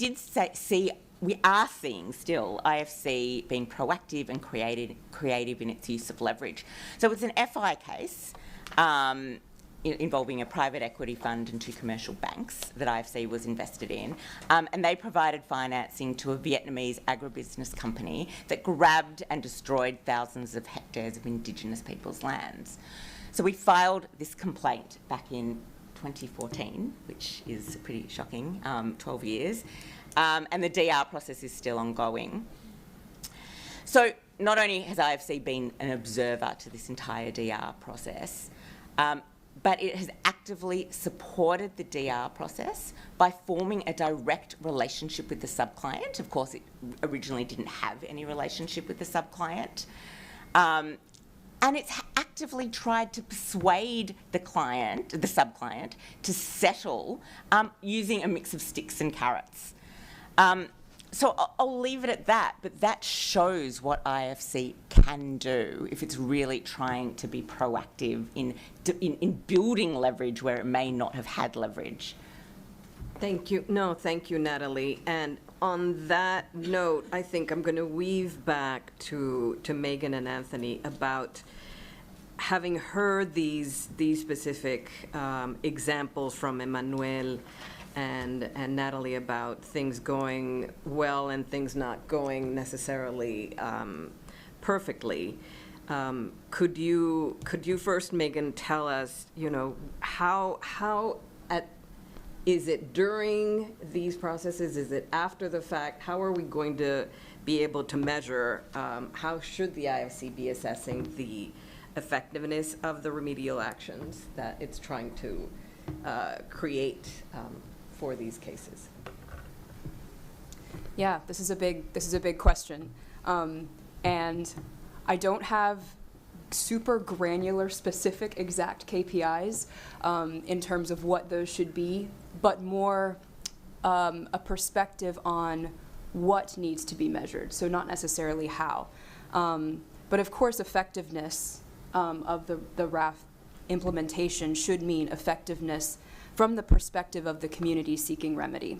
are seeing still IFC being proactive and creative in its use of leverage. So it's an FI case involving a private equity fund and two commercial banks that IFC was invested in. And they provided financing to a Vietnamese agribusiness company that grabbed and destroyed thousands of hectares of Indigenous people's lands. So we filed this complaint back in 2014, which is pretty shocking, 12 years. And the DR process is still ongoing. So not only has IFC been an observer to this entire DR process, but it has actively supported the DR process by forming a direct relationship with the subclient. Of course, it originally didn't have any relationship with the subclient. And it's actively tried to persuade the subclient, to settle using a mix of sticks and carrots. So I'll leave it at that, but that shows what IFC can do if it's really trying to be proactive in building leverage where it may not have had leverage. Thank you. No, thank you, Natalie. And on that note, I think I'm going to weave back to Megan and Anthony about having heard these specific examples from Emmanuel and Natalie about things going well and things not going necessarily perfectly. Could you first, Megan, tell us, how is it during these processes? Is it after the fact? How are we going to be able to measure? How should the IFC be assessing the effectiveness of the remedial actions that it's trying to create for these cases? Yeah, this is a big question, and I don't have super granular, specific, exact KPIs in terms of what those should be, but more a perspective on what needs to be measured, so not necessarily how. But of course, effectiveness of the RAF implementation should mean effectiveness from the perspective of the community seeking remedy.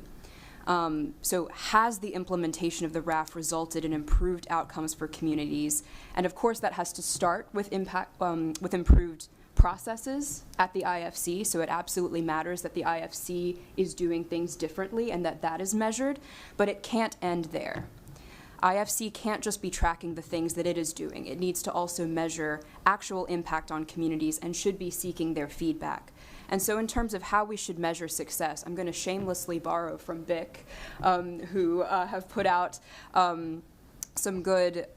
So has the implementation of the RAF resulted in improved outcomes for communities? And of course, that has to start with with improved processes at the IFC, so it absolutely matters that the IFC is doing things differently and that that is measured, but it can't end there. IFC can't just be tracking the things that it is doing. It needs to also measure actual impact on communities and should be seeking their feedback. And so in terms of how we should measure success, I'm going to shamelessly borrow from BIC, who have put out some good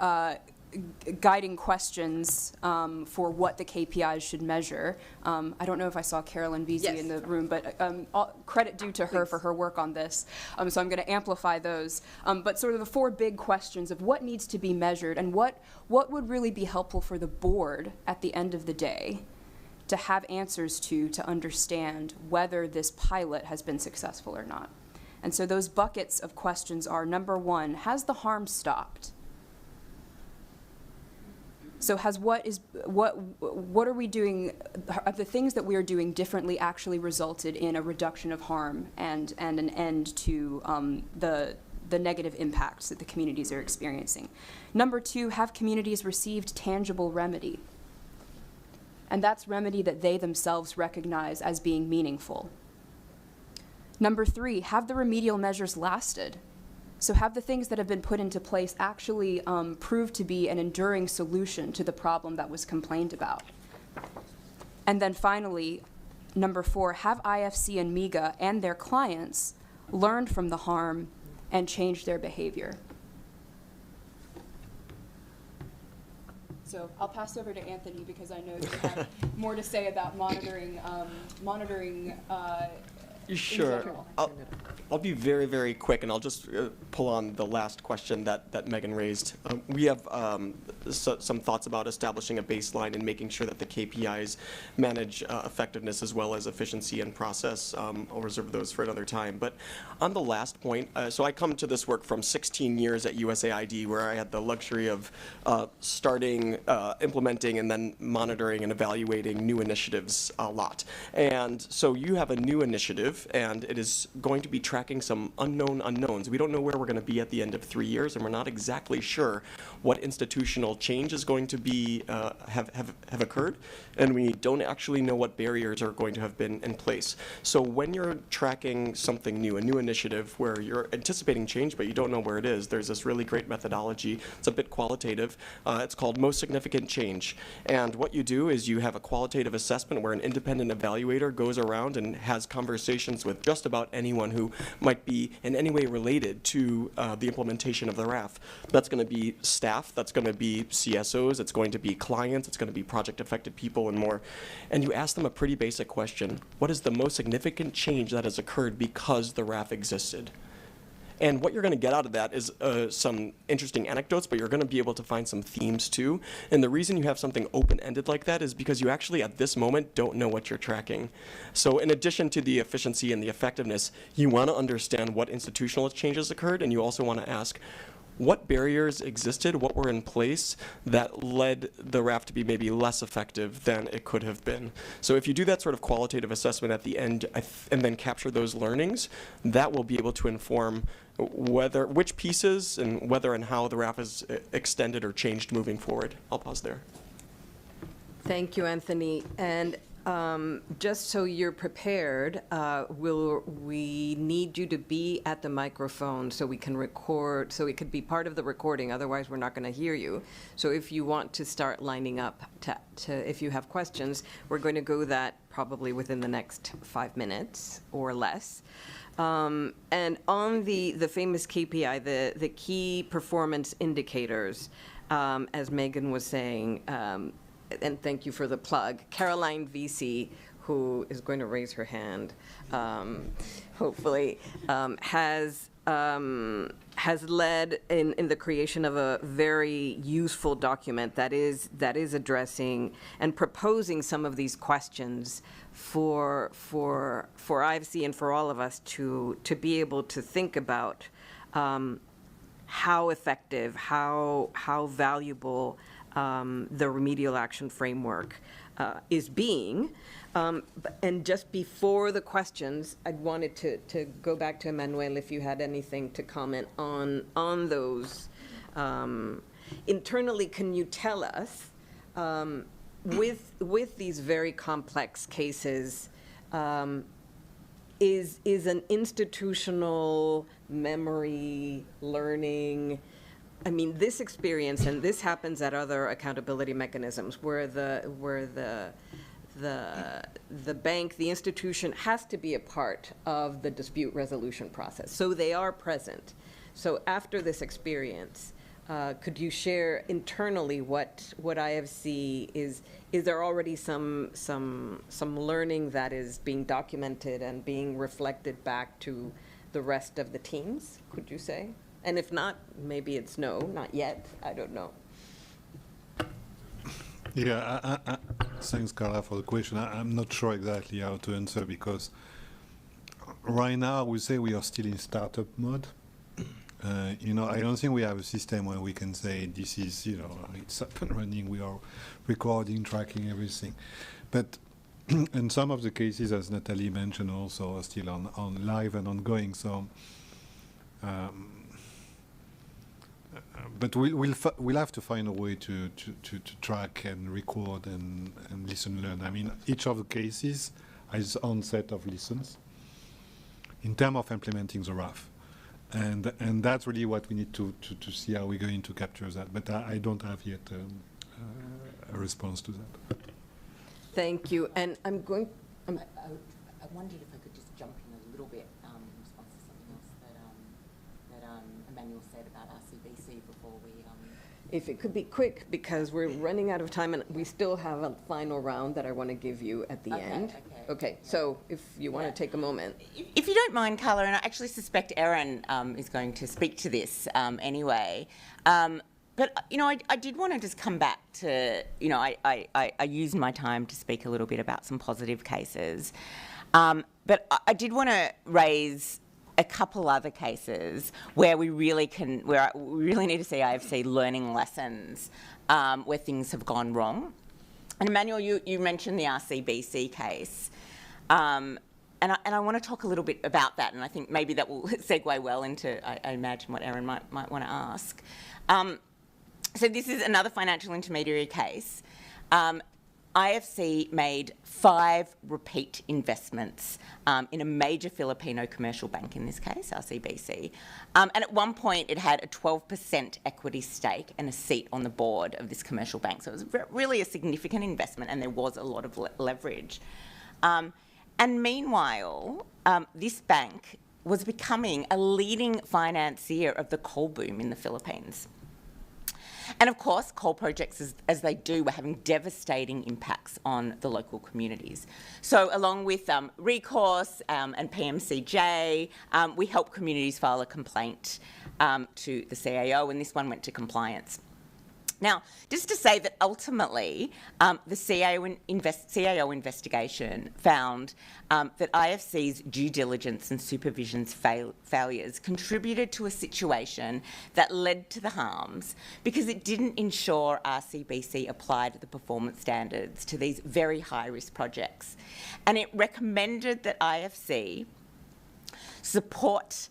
guiding questions for what the KPIs should measure. I don't know if I saw Carolyn Vesey in the room, but credit due to her for her work on this. So I'm going to amplify those. But sort of the 4 big questions of what needs to be measured and what would really be helpful for the board at the end of the day to have answers to understand whether this pilot has been successful or not. And so those buckets of questions are, number 1, has the harm stopped? So what are we doing, of the things that we are doing differently actually resulted in a reduction of harm and an end to the negative impacts that the communities are experiencing? Number 2, have communities received tangible remedy? And that's remedy that they themselves recognize as being meaningful. Number 3, have the remedial measures lasted? So have the things that have been put into place actually proved to be an enduring solution to the problem that was complained about? And then finally, number 4, have IFC and MEGA and their clients learned from the harm and changed their behavior? So I'll pass over to Anthony because I know you have more to say about monitoring Sure. in general. I'll be very, very quick, and I'll just pull on the last question that Megan raised. We have some thoughts about establishing a baseline and making sure that the KPIs manage effectiveness as well as efficiency and process. I'll reserve those for another time. But on the last point, so I come to this work from 16 years at USAID, where I had the luxury of starting, implementing, and then monitoring and evaluating new initiatives a lot. And so you have a new initiative, and it is going to be tracking some unknown unknowns. We don't know where we're going to be at the end of 3 years, and we're not exactly sure what institutional change is going to be have occurred, and we don't actually know what barriers are going to have been in place. So when you're tracking something new, a new initiative where you're anticipating change but you don't know where it is, there's this really great methodology. It's a bit qualitative. It's called Most Significant Change. And what you do is you have a qualitative assessment where an independent evaluator goes around and has conversations with just about anyone who might be in any way related to the implementation of the RAF. That's going to be staff, that's going to be CSOs, it's going to be clients, it's going to be project-affected people and more. And you ask them a pretty basic question. What is the most significant change that has occurred because the RAF existed? And what you're going to get out of that is some interesting anecdotes, but you're going to be able to find some themes too. And the reason you have something open-ended like that is because you actually, at this moment, don't know what you're tracking. So in addition to the efficiency and the effectiveness, you want to understand what institutional changes occurred, and you also want to ask, what barriers existed, what were in place that led the RAF to be maybe less effective than it could have been? So if you do that sort of qualitative assessment at the end and then capture those learnings, that will be able to inform which pieces and whether and how the RAF is extended or changed moving forward. I'll pause there. Thank you, Anthony. And just so you're prepared, we need you to be at the microphone so we can record, so it could be part of the recording, otherwise we're not going to hear you. So if you want to start lining up if you have questions, we're going to go that probably within the next 5 minutes or less. And on the famous KPI, the key performance indicators, as Megan was saying, and thank you for the plug, Caroline Vesey, who is going to raise her hand, hopefully, has led in the creation of a very useful document that is addressing and proposing some of these questions for IFC and for all of us to be able to think about how effective, how valuable the remedial action framework is being. And just before the questions, I wanted to go back to Emmanuel if you had anything to comment on those. Internally, can you tell us, with these very complex cases, is an institutional memory learning? I mean, this experience, and this happens at other accountability mechanisms, where the bank, the institution, has to be a part of the dispute resolution process. So they are present. So after this experience, could you share internally what IFC is? Is there already some learning that is being documented and being reflected back to the rest of the teams, could you say? And if not, maybe it's no, not yet, I don't know. Yeah, thanks, Carla, for the question. I'm not sure exactly how to answer, because right now we say we are still in startup mode. I don't think we have a system where we can say this is, it's up and running, we are recording, tracking everything. But and some of the cases, as Natalie mentioned, also are still on live and ongoing. So, but we'll have to find a way to track and record and listen, learn. I mean, each of the cases has its own set of lessons in terms of implementing the RAF. And that's really what we need to see how we're going to capture that. But I don't have yet a response to that. Thank you. And I wondered if I could just jump in a little bit in response to something else that Emmanuel said about RCBC before we... If it could be quick, because we're running out of time, and we still have a final round that I want to give you at the end. Okay, so if you want to take a moment. If you don't mind, Carla, and I actually suspect Erin is going to speak to this anyway, but, I did want to just come back to, I used my time to speak a little bit about some positive cases, but I did want to raise a couple other cases where we really need to see IFC learning lessons where things have gone wrong. And Emmanuel, you mentioned the RCBC case, and I want to talk a little bit about that, and I think maybe that will segue well into, I imagine, what Erin might want to ask. So this is another financial intermediary case. IFC made 5 repeat investments in a major Filipino commercial bank, in this case, RCBC. And at one point, it had a 12% equity stake and a seat on the board of this commercial bank. So it was really a significant investment, and there was a lot of leverage. And meanwhile, this bank was becoming a leading financier of the coal boom in the Philippines. And of course, coal projects, as they do, were having devastating impacts on the local communities. So along with Recourse and PMCJ, we helped communities file a complaint to the CAO, and this one went to compliance. Now, just to say that ultimately, the CAO investigation found that IFC's due diligence and supervision's failures contributed to a situation that led to the harms because it didn't ensure RCBC applied the performance standards to these very high-risk projects. And it recommended that IFC support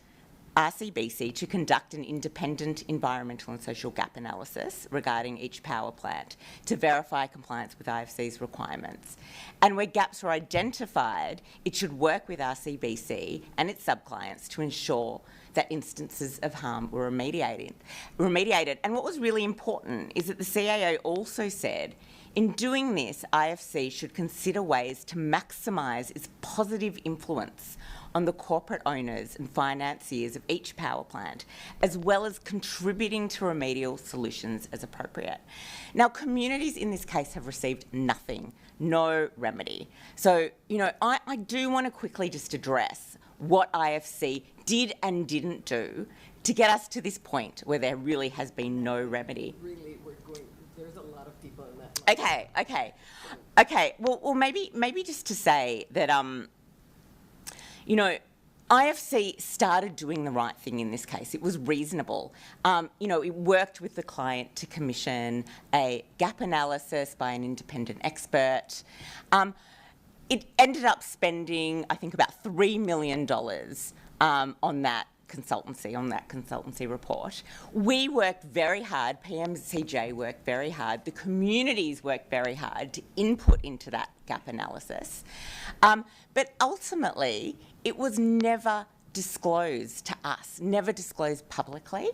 RCBC to conduct an independent environmental and social gap analysis regarding each power plant to verify compliance with IFC's requirements. And where gaps were identified, it should work with RCBC and its subclients to ensure that instances of harm were remediated. And what was really important is that the CAO also said In doing this, IFC should consider ways to maximise its positive influence on the corporate owners and financiers of each power plant, as well as contributing to remedial solutions as appropriate. Now, communities in this case have received nothing, no remedy. So, I do want to quickly just address what IFC did and didn't do to get us to this point where there really has been no remedy. Really, there's a lot of people in that. Okay. Well, maybe just to say that, IFC started doing the right thing in this case. It was reasonable. It worked with the client to commission a gap analysis by an independent expert. It ended up spending, I think, about $3 million on that consultancy report. We worked very hard, PMCJ worked very hard, the communities worked very hard to input into that gap analysis. But ultimately, it was never disclosed to us, never disclosed publicly,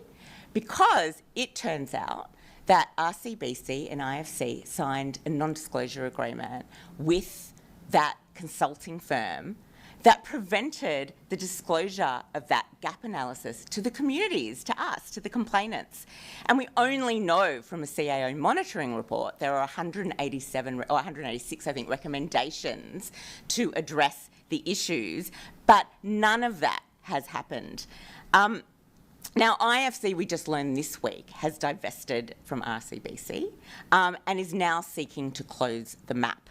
because it turns out that RCBC and IFC signed a non-disclosure agreement with that consulting firm that prevented the disclosure of that gap analysis to the communities, to us, to the complainants. And we only know from a CAO monitoring report there are 186, I think, recommendations to address the issues, but none of that has happened. Now, IFC, we just learned this week, has divested from RCBC and is now seeking to close the map.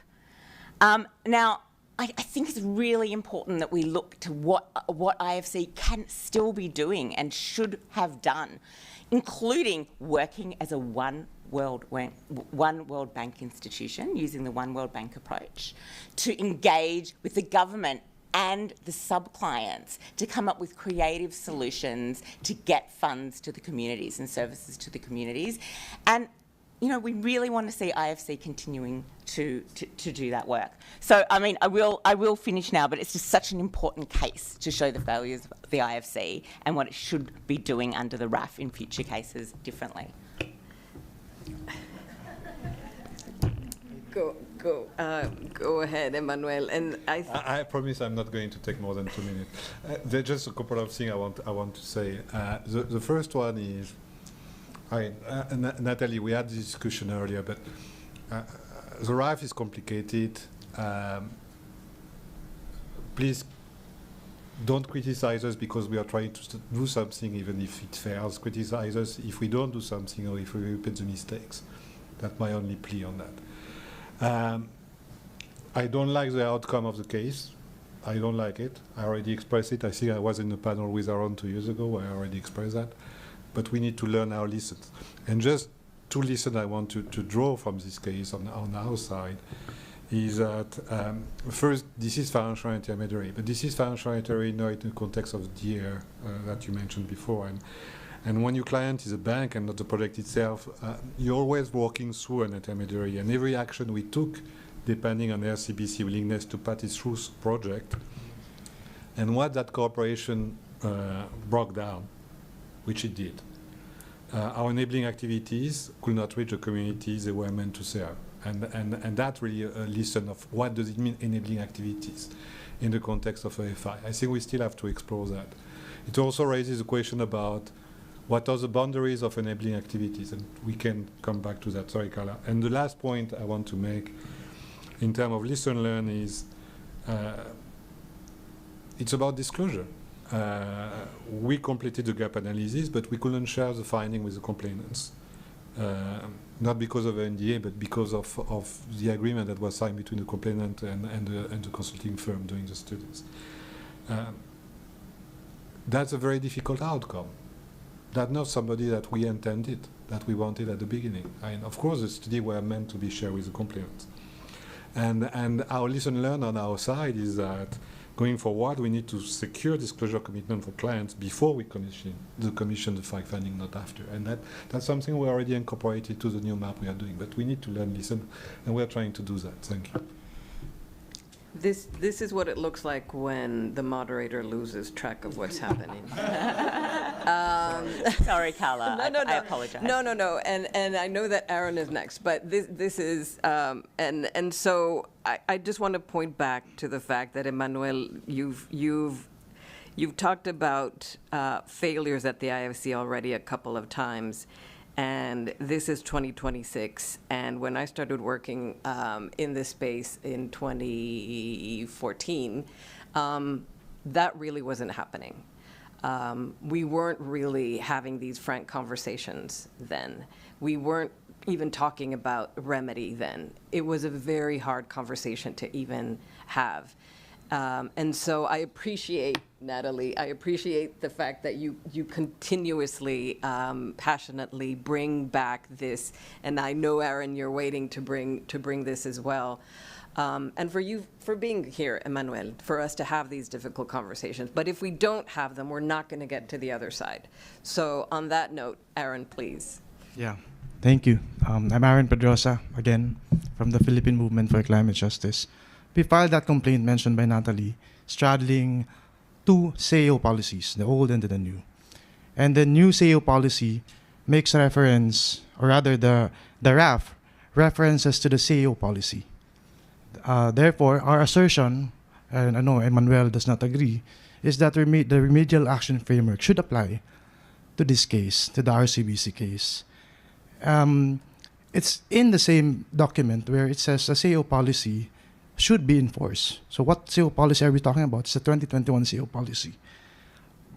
Now, I think it's really important that we look to what IFC can still be doing and should have done, including working as a One World Bank institution, using the One World Bank approach, to engage with the government and the sub-clients to come up with creative solutions to get funds to the communities and services to the communities. And we really want to see IFC continuing to do that work. So, I will finish now, but it's just such an important case to show the failures of the IFC and what it should be doing under the RAF in future cases differently. Go ahead, Emmanuel. And I promise I'm not going to take more than 2 minutes. There's just a couple of things I want to say. The first one is, Natalie, we had this discussion earlier, but the RAF is complicated. Please don't criticize us because we are trying to do something, even if it fails. Criticize us if we don't do something or if we repeat the mistakes. That's my only plea on that. I don't like the outcome of the case. I don't like it. I already expressed it. I think I was in the panel with Aaron 2 years ago where I already expressed that. But we need to learn our lessons. And just 2 lessons I want to draw from this case on our side is that, first, this is financial intermediary, but this is financial intermediary not in the context of DIR that you mentioned before. And when your client is a bank and not the project itself, you're always working through an intermediary. And every action we took, depending on RCBC willingness to pass through project, and what that cooperation broke down, which it did. Our enabling activities could not reach the communities they were meant to serve. And that really a lesson of what does it mean, enabling activities, in the context of AFI. I think we still have to explore that. It also raises a question about what are the boundaries of enabling activities, and we can come back to that. Sorry, Carla. And the last point I want to make in terms of lesson learned is it's about disclosure. We completed the gap analysis, but we couldn't share the finding with the complainants. Not because of NDA, but because of the agreement that was signed between the complainant and the consulting firm doing the studies. That's a very difficult outcome. That's not somebody that we intended, that we wanted at the beginning. And of course, the study were meant to be shared with the complainants. And our lesson learned on our side is that going forward, we need to secure disclosure commitment for clients before we commission the fact-finding, not after. And that's something we already incorporated to the new map we are doing. But we need to learn, listen, and we are trying to do that. Thank you. This is what it looks like when the moderator loses track of what's happening. Sorry, Carla. No, no, no. I apologize. No. And I know that Aaron is next, but this is, and so I just want to point back to the fact that, Emmanuel, you've talked about failures at the IFC already a couple of times, and this is 2026. And when I started working in this space in 2014, that really wasn't happening. We weren't really having these frank conversations then. We weren't even talking about remedy then. It was a very hard conversation to even have. And so I appreciate, Natalie, I appreciate the fact that you continuously, passionately bring back this, and I know, Aaron, you're waiting to bring this as well. And for you, for being here, Emmanuel, for us to have these difficult conversations. But if we don't have them, we're not going to get to the other side. So on that note, Aaron, please. Yeah, thank you. I'm Aaron Pedrosa, again, from the Philippine Movement for Climate Justice. We filed that complaint mentioned by Natalie, straddling two CEO policies, the old and the new. And the new CEO policy makes reference, or rather the RAF references to the CEO policy. Therefore, our assertion, and I know Emmanuel does not agree, is that the remedial action framework should apply to this case, to the RCBC case. It's in the same document where it says the CEO policy should be enforced. So what CEO policy are we talking about? It's the 2021 CEO policy.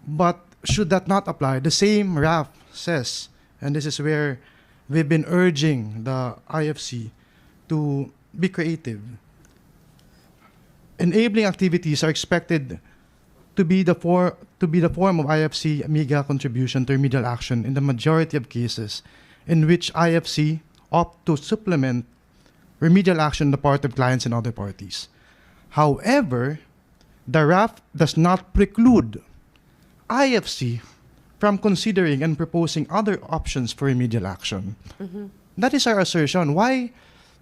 But should that not apply? The same RAF says, and this is where we've been urging the IFC to be creative. Enabling activities are expected to be the form of IFC MEGA contribution to remedial action in the majority of cases in which IFC opt to supplement remedial action on the part of clients and other parties. However, the RAF does not preclude IFC from considering and proposing other options for remedial action. Mm-hmm. That is our assertion. Why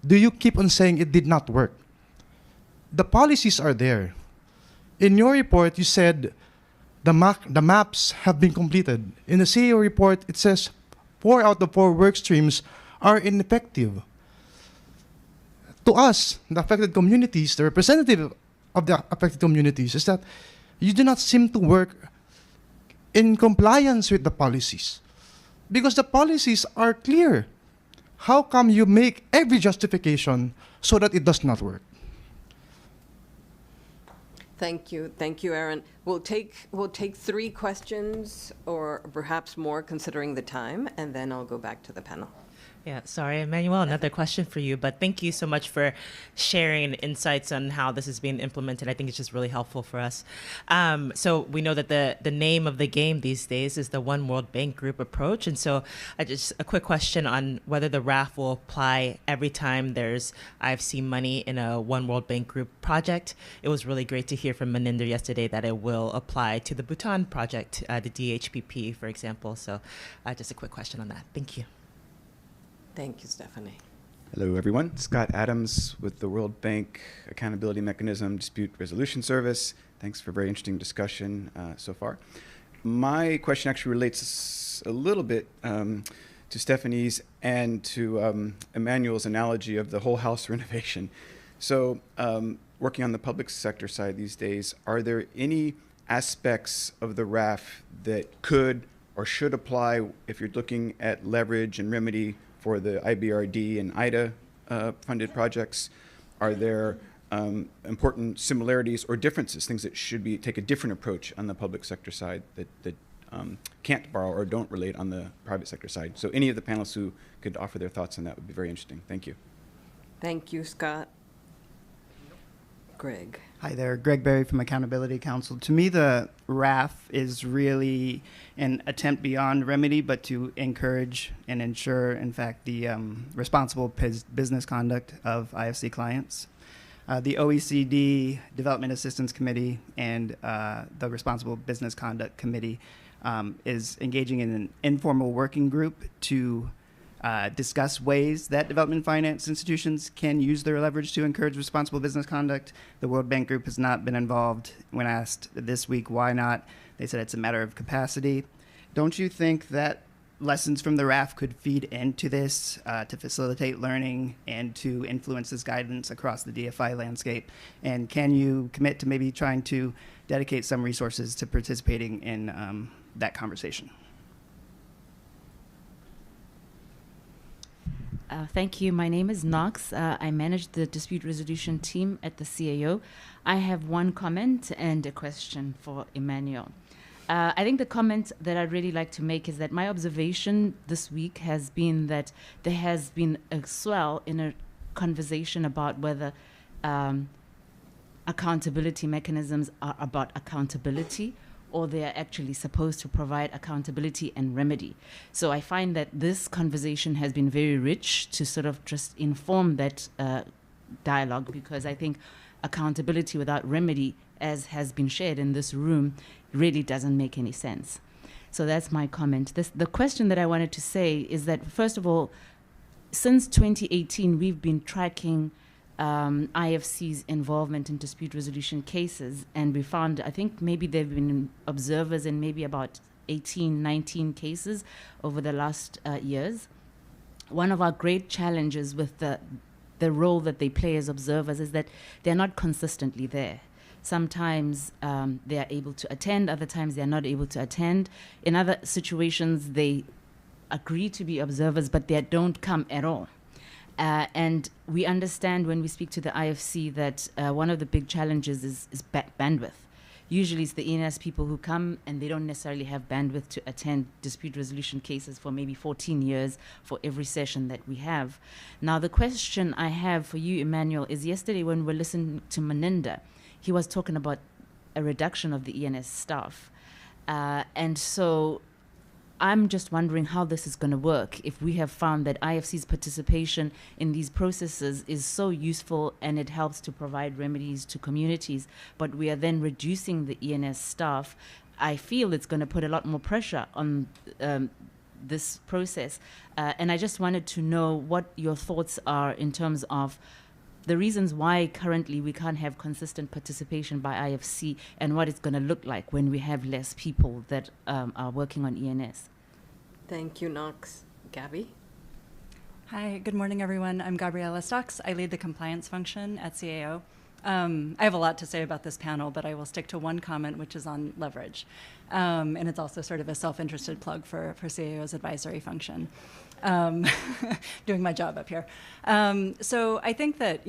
do you keep on saying it did not work? The policies are there. In your report, you said the maps have been completed. In the CEO report, it says 4 out of 4 work streams are ineffective. To us, the affected communities, the representative of the affected communities, is that you do not seem to work in compliance with the policies. Because the policies are clear. How come you make every justification so that it does not work? Thank you, Aaron. We'll take 3 questions or perhaps more, considering the time, and then I'll go back to the panel. Yeah, sorry, Emmanuel, another question for you, but thank you so much for sharing insights on how this is being implemented. I think it's just really helpful for us. So we know that the name of the game these days is the One World Bank Group approach. And so just a quick question on whether the RAF will apply every time there's IFC money in a One World Bank Group project. It was really great to hear from Maninder yesterday that it will apply to the Bhutan project, the DHPP, for example. So just a quick question on that. Thank you. Thank you, Stephanie. Hello, everyone. Scott Adams with the World Bank Accountability Mechanism Dispute Resolution Service. Thanks for a very interesting discussion so far. My question actually relates a little bit to Stephanie's and to Emmanuel's analogy of the whole house renovation. So working on the public sector side these days, are there any aspects of the RAF that could or should apply if you're looking at leverage and remedy for the IBRD and IDA funded projects? Are there important similarities or differences, things that should be take a different approach on the public sector side that can't borrow or don't relate on the private sector side? So any of the panelists who could offer their thoughts on that would be very interesting. Thank you. Thank you, Scott. Greg. Hi there, Greg Berry from Accountability Council. To me, the RAF is really an attempt beyond remedy, but to encourage and ensure, in fact, the responsible business conduct of IFC clients. The OECD Development Assistance Committee and the Responsible Business Conduct Committee is engaging in an informal working group to discuss ways that development finance institutions can use their leverage to encourage responsible business conduct. The World Bank Group has not been involved. When asked this week why not, they said it's a matter of capacity. Don't you think that lessons from the RAF could feed into this to facilitate learning and to influence this guidance across the DFI landscape? And can you commit to maybe trying to dedicate some resources to participating in that conversation? Thank you. My name is Knox. I manage the dispute resolution team at the CAO. I have one comment and a question for Emmanuel. I think the comment that I'd really like to make is that my observation this week has been that there has been a swell in a conversation about whether accountability mechanisms are about accountability or they are actually supposed to provide accountability and remedy. So I find that this conversation has been very rich to sort of just inform that dialogue, because I think accountability without remedy, as has been shared in this room, really doesn't make any sense. So that's my comment. The question that I wanted to say is that, first of all, since 2018, we've been tracking IFC's involvement in dispute resolution cases, and we found, I think maybe they've been observers in maybe about 18, 19 cases over the last years. One of our great challenges with the role that they play as observers is that they're not consistently there. Sometimes they are able to attend, other times they are not able to attend. In other situations, they agree to be observers, but they don't come at all. And we understand when we speak to the IFC that one of the big challenges is bandwidth. Usually it's the ENS people who come and they don't necessarily have bandwidth to attend dispute resolution cases for maybe 14 years for every session that we have. Now, the question I have for you, Emmanuel, is yesterday when we were listening to Meninda, he was talking about a reduction of the ENS staff. And so I'm just wondering how this is going to work if we have found that IFC's participation in these processes is so useful and it helps to provide remedies to communities, but we are then reducing the ENS staff. I feel it's going to put a lot more pressure on this process. And I just wanted to know what your thoughts are in terms of the reasons why currently we can't have consistent participation by IFC and what it's going to look like when we have less people that are working on ENS. Thank you, Knox. Gabby? Hi, good morning, everyone. I'm Gabriela Stocks. I lead the compliance function at CAO. I have a lot to say about this panel, but I will stick to one comment, which is on leverage. And it's also sort of a self-interested plug for CAO's advisory function. Doing my job up here. So I think that,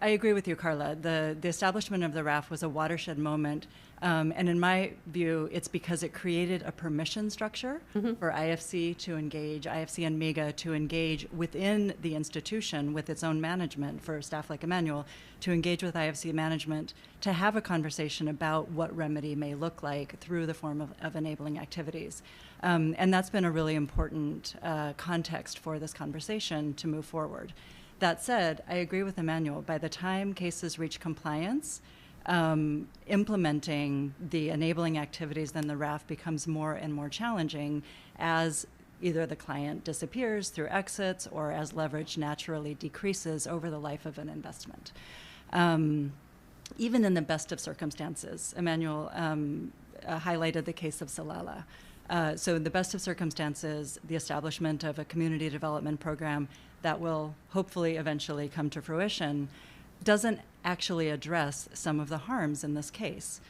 I agree with you, Carla. The establishment of the RAF was a watershed moment. And in my view, it's because it created a permission structure for IFC to engage, IFC and MEGA to engage within the institution with its own management, for staff like Emmanuel, to engage with IFC management, to have a conversation about what remedy may look like through the form of enabling activities. And that's been a really important context for this conversation to move forward. That said, I agree with Emmanuel. By the time cases reach compliance, implementing the enabling activities, then the RAF becomes more and more challenging as either the client disappears through exits or as leverage naturally decreases over the life of an investment. Even in the best of circumstances, Emmanuel highlighted the case of Salala. So in the best of circumstances, the establishment of a community development program that will hopefully eventually come to fruition doesn't actually address some of the harms in this case.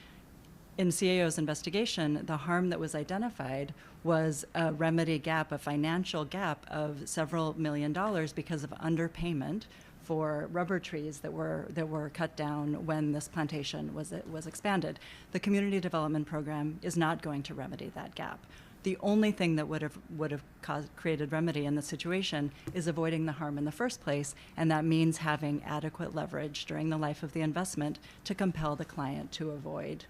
In CAO's investigation, the harm that was identified was a remedy gap, a financial gap of several $1 million because of underpayment for rubber trees that were cut down when this plantation was expanded. The community development program is not going to remedy that gap. The only thing that would have created remedy in this situation is avoiding the harm in the first place, and that means having adequate leverage during the life of the investment to compel the client to avoid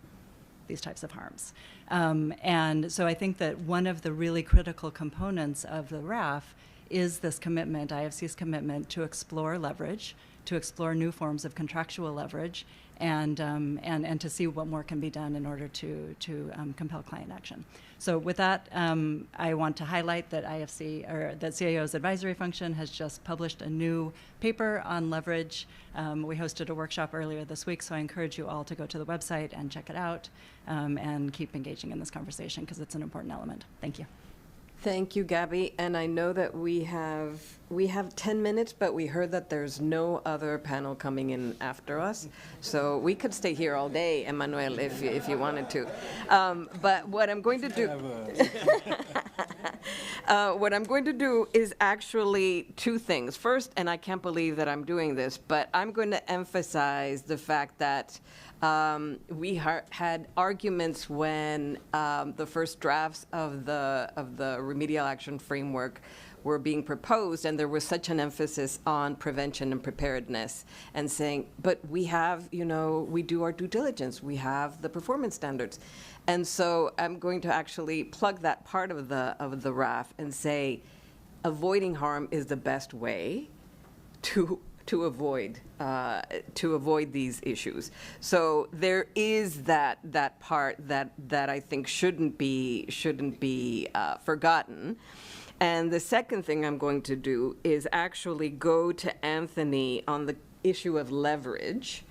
these types of harms. And so I think that one of the really critical components of the RAF is this commitment, IFC's commitment, to explore leverage, to explore new forms of contractual leverage, and to see what more can be done in order to compel client action. So with that, I want to highlight that IFC, or that CIO's advisory function, has just published a new paper on leverage. We hosted a workshop earlier this week, so I encourage you all to go to the website and check it out, and keep engaging in this conversation because it's an important element. Thank you. Thank you, Gabby. And I know that we have 10 minutes, but we heard that there's no other panel coming in after us. So we could stay here all day, Emmanuel, if you wanted to. But what I'm going to do, what I'm going to do is actually two things. First, and I can't believe that I'm doing this, but I'm going to emphasize the fact that we had arguments when the first drafts of the Remedial Action framework were being proposed, and there was such an emphasis on prevention and preparedness, and saying, but we have, we do our due diligence, we have the performance standards. And so I'm going to actually plug that part of the RAF and say, avoiding harm is the best way to avoid these issues. So there is that part that I think shouldn't be forgotten. And the second thing I'm going to do is actually go to Anthony on the issue of leverage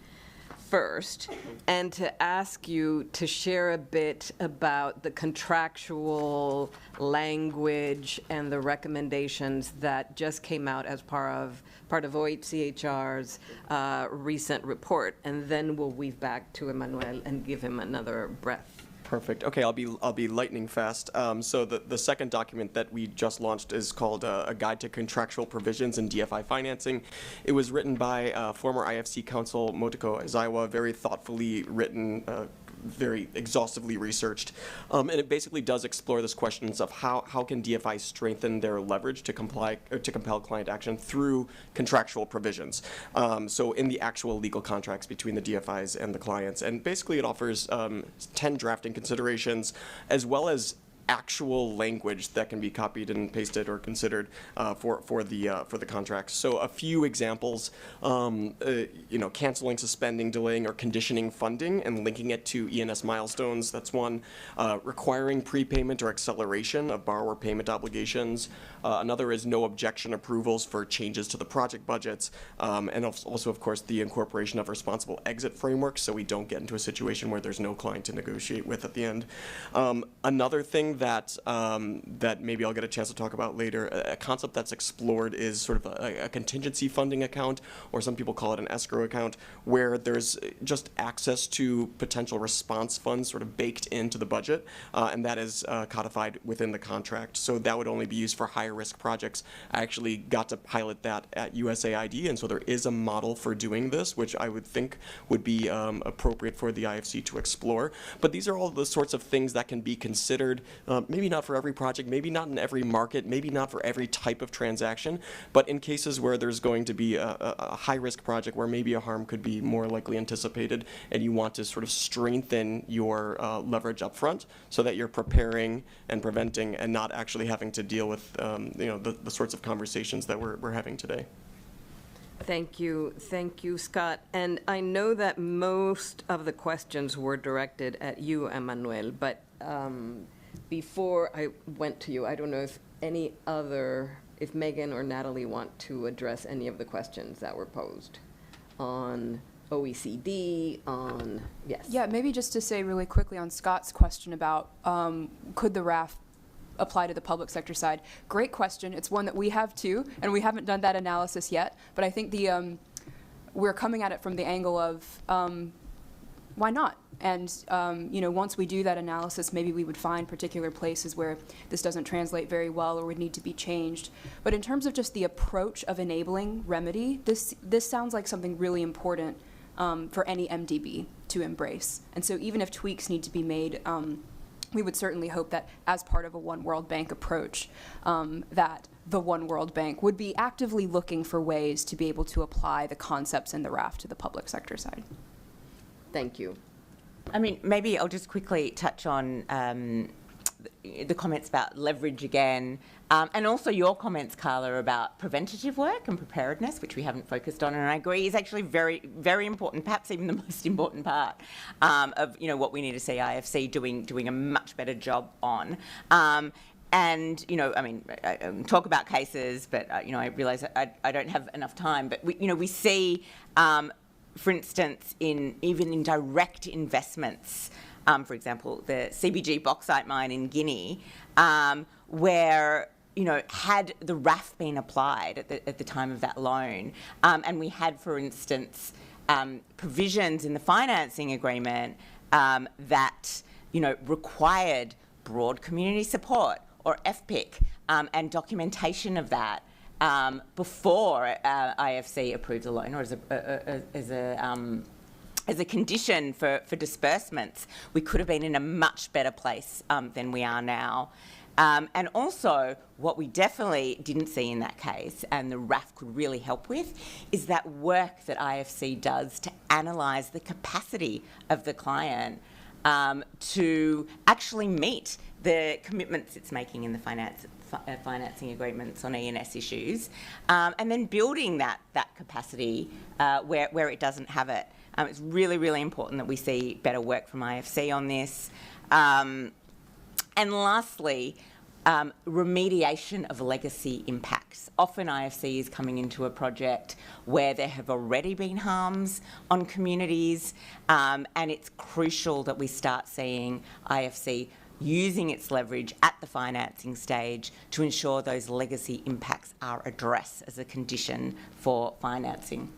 first, and to ask you to share a bit about the contractual language and the recommendations that just came out as part of OHCHR's recent report, and then we'll weave back to Emmanuel and give him another breath. Perfect. Okay, I'll be lightning fast. So the second document that we just launched is called A Guide to Contractual Provisions in DFI Financing. It was written by former IFC Counsel Motoko Aizawa, very thoughtfully written, very exhaustively researched, and it basically does explore this questions of how can DFI strengthen their leverage to compel client action through contractual provisions. So in the actual legal contracts between the DFIs and the clients, and basically it offers 10 drafting considerations as well as actual language that can be copied and pasted or considered for the contracts. So a few examples, canceling, suspending, delaying, or conditioning funding and linking it to ENS milestones. That's one. Requiring prepayment or acceleration of borrower payment obligations. Another is no objection approvals for changes to the project budgets, and also, of course, the incorporation of responsible exit frameworks, so we don't get into a situation where there's no client to negotiate with at the end. Another thing that maybe I'll get a chance to talk about later, a concept that's explored is sort of a contingency funding account, or some people call it an escrow account, where there's just access to potential response funds sort of baked into the budget, and that is codified within the contract. So that would only be used for higher risk projects. I actually got to pilot that at USAID, and so there is a model for doing this, which I would think would be appropriate for the IFC to explore. But these are all the sorts of things that can be considered, maybe not for every project, maybe not in every market, maybe not for every type of transaction, but in cases where there's going to be a high-risk project where maybe a harm could be more likely anticipated, and you want to sort of strengthen your leverage up front so that you're preparing and preventing and not actually having to deal with the sorts of conversations that we're having today. Thank you, Scott. And I know that most of the questions were directed at you, Emmanuel, but before I went to you, I don't know if Megan or Natalie want to address any of the questions that were posed on OECD, yes. Yeah, maybe just to say really quickly on Scott's question about could the RAF apply to the public sector side. Great question. It's one that we have too, and we haven't done that analysis yet. But I think we're coming at it from the angle of why not? And once we do that analysis, maybe we would find particular places where this doesn't translate very well or would need to be changed. But in terms of just the approach of enabling remedy, this sounds like something really important for any MDB to embrace. And so even if tweaks need to be made, we would certainly hope that as part of a One World Bank approach, that the One World Bank would be actively looking for ways to be able to apply the concepts in the RAF to the public sector side. Thank you. I mean, maybe I'll just quickly touch on the comments about leverage again, and also your comments, Carla, about preventative work and preparedness, which we haven't focused on, and I agree is actually very, very important, perhaps even the most important part of what we need to see IFC doing a much better job on. And, I talk about cases, but, I realise I don't have enough time. But, we see, for instance, even in direct investments, for example, the CBG bauxite mine in Guinea, where, had the RAF been applied at the time of that loan, and we had, for instance, provisions in the financing agreement that, required broad community support, or FPIC, and documentation of that before IFC approved the loan, or as a condition for disbursements, we could have been in a much better place than we are now. And also, what we definitely didn't see in that case, and the RAF could really help with, is that work that IFC does to analyse the capacity of the client to actually meet the commitments it's making in the financing agreements on E&S issues, and then building that capacity where it doesn't have it. It's really, really important that we see better work from IFC on this. And lastly, remediation of legacy impacts. Often IFC is coming into a project where there have already been harms on communities, and it's crucial that we start seeing IFC using its leverage at the financing stage to ensure those legacy impacts are addressed as a condition for financing.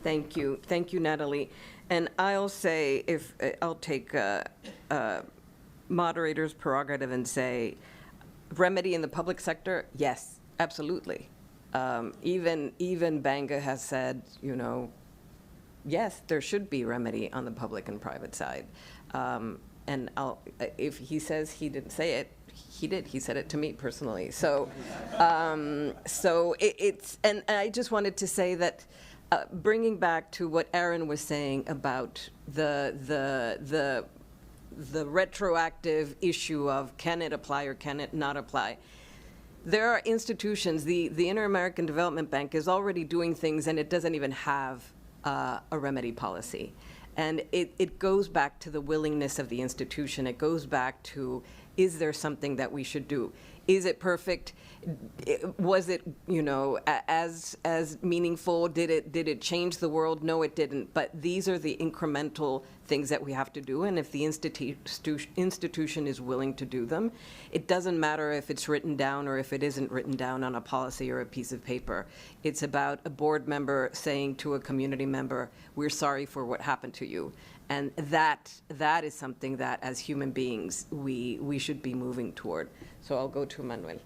Thank you, Natalie. And I'll say, I'll take moderator's prerogative and say, remedy in the public sector, yes, absolutely. Even Banga has said, yes, there should be remedy on the public and private side. And if he says he didn't say it, he did. He said it to me personally. So, it's, and I just wanted to say that, bringing back to what Aaron was saying about the retroactive issue of can it apply or can it not apply. There are institutions, the Inter-American Development Bank is already doing things and it doesn't even have a remedy policy. And it goes back to the willingness of the institution. It goes back to, is there something that we should do? Is it perfect? Was it, as meaningful? Did it change the world? No, it didn't. But these are the incremental things that we have to do. And if the institution is willing to do them, it doesn't matter if it's written down or if it isn't written down on a policy or a piece of paper. It's about a board member saying to a community member, we're sorry for what happened to you. And that is something that, as human beings, we should be moving toward. So I'll go to Manuel.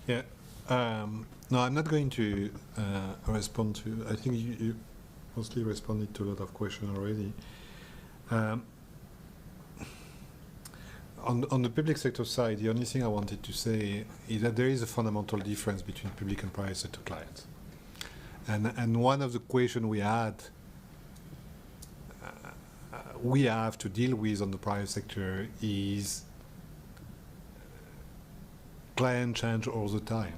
Yeah. No, I'm not going to respond to. I think you mostly responded to a lot of questions already. On the public sector side, the only thing I wanted to say is that there is a fundamental difference between public and private sector clients. And one of the questions we have to deal with on the private sector is client change all the time.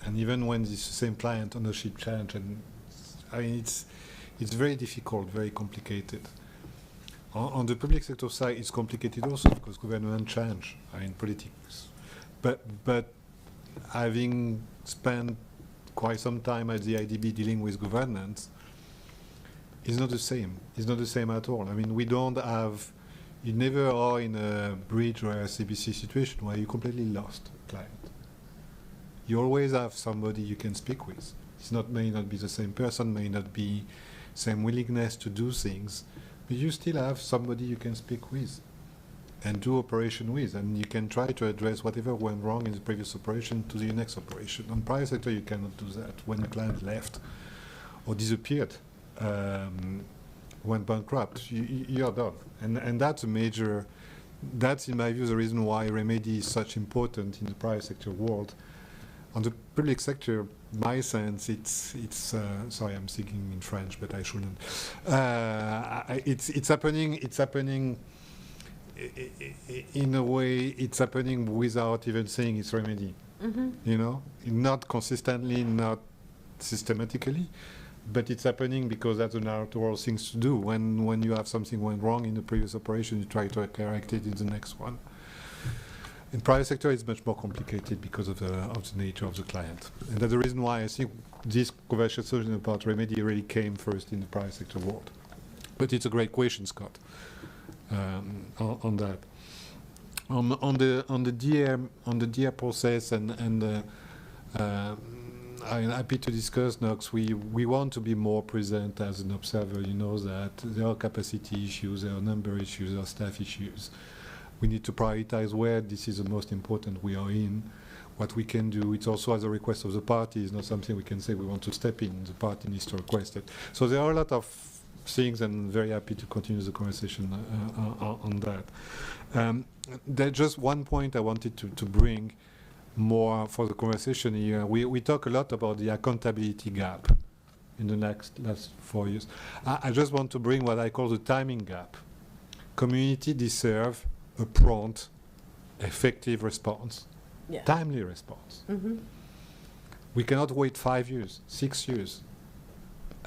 And even when it's the same client, ownership change, and it's very difficult, very complicated. On the public sector side, it's complicated also because government change, politics. But having spent quite some time at the IDB dealing with governance, it's not the same. It's not the same at all. We don't have, you never are in a bridge or a CBC situation where you completely lost a client. You always have somebody you can speak with. May not be the same person, may not be same willingness to do things, but you still have somebody you can speak with and do operation with, and you can try to address whatever went wrong in the previous operation to the next operation. On private sector, you cannot do that. When a client left or disappeared, went bankrupt, you're done. And that's a major, that's in my view the reason why remedy is such important in the private sector world. On the public sector, my sense, it's sorry, I'm speaking in French, but I shouldn't. It's happening in a way, it's happening without even saying it's remedy. You know, not consistently, not systematically, but it's happening because that's the natural things to do. When you have something went wrong in the previous operation, you try to correct it in the next one. In private sector, it's much more complicated because of the nature of the client, and that's the reason why I think this conversation about remedy really came first in the private sector world. But it's a great question, Scott, on that. On the DR process and I'm happy to discuss, Knox. We want to be more present as an observer. You know that there are capacity issues, there are number issues, there are staff issues. We need to prioritize where this is the most important we are in, what we can do. It's also as a request of the party. It's not something we can say we want to step in. The party needs to request it. So there are a lot of things, and I'm very happy to continue the conversation on that. There's just one point I wanted to bring more for the conversation here. We talk a lot about the accountability gap in the last 4 years. I just want to bring what I call the timing gap. Community deserve a prompt, effective response, timely response. We cannot wait 5 years, 6 years.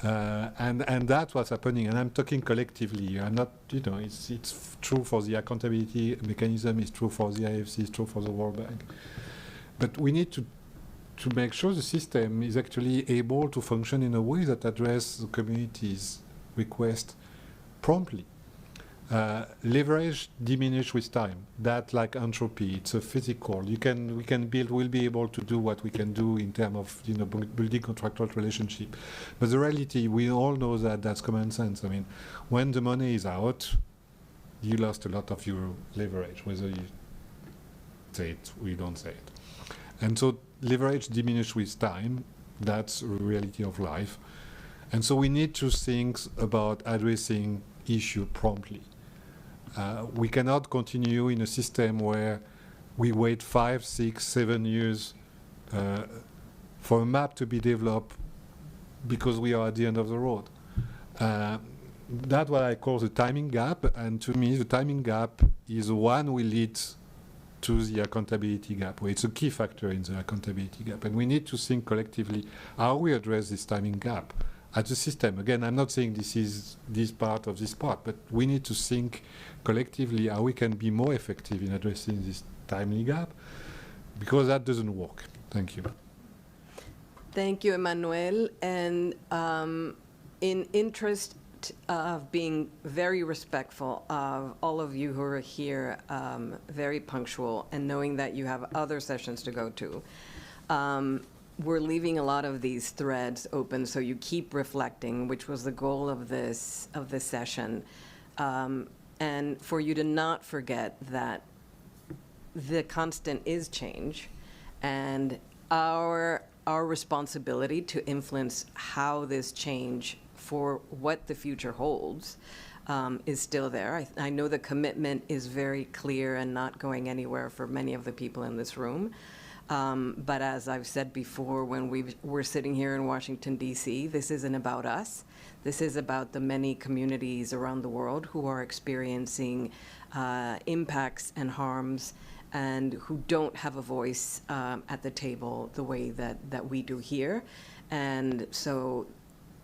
And that's what's happening, and I'm talking collectively. I'm not, it's true for the accountability mechanism, it's true for the IFC, it's true for the World Bank. But we need to make sure the system is actually able to function in a way that addresses the community's request promptly. Leverage diminish with time. That, like entropy, it's a physical. We'll be able to do what we can do in terms of building contractual relationship. But the reality, we all know that that's common sense. I mean, when the money is out, you lost a lot of your leverage, whether you say it or you don't say it. And so leverage diminish with time. That's a reality of life. And so we need to think about addressing issue promptly. We cannot continue in a system where we wait 5, 6, 7 years for a map to be developed because we are at the end of the road. That's what I call the timing gap, and to me the timing gap is one will lead to the accountability gap, where it's a key factor in the accountability gap. And we need to think collectively how we address this timing gap as a system. Again, I'm not saying this is this part of this part, but we need to think collectively how we can be more effective in addressing this timely gap, because that doesn't work. Thank you. Thank you, Emmanuel. And in interest of being very respectful of all of you who are here, very punctual, and knowing that you have other sessions to go to, we're leaving a lot of these threads open so you keep reflecting, which was the goal of this session. And for you to not forget that the constant is change, and our responsibility to influence how this change for what the future holds is still there. I know the commitment is very clear and not going anywhere for many of the people in this room. But as I've said before, when we're sitting here in Washington, D.C., this isn't about us. This is about the many communities around the world who are experiencing impacts and harms and who don't have a voice at the table the way that we do here. And so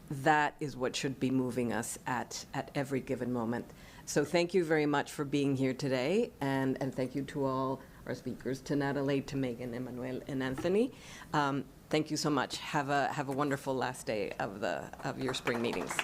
that is what should be moving us at every given moment. So thank you very much for being here today, and thank you to all our speakers, to Natalie, to Megan, Emmanuel, and Anthony. Thank you so much. Have a wonderful last day of your spring meetings.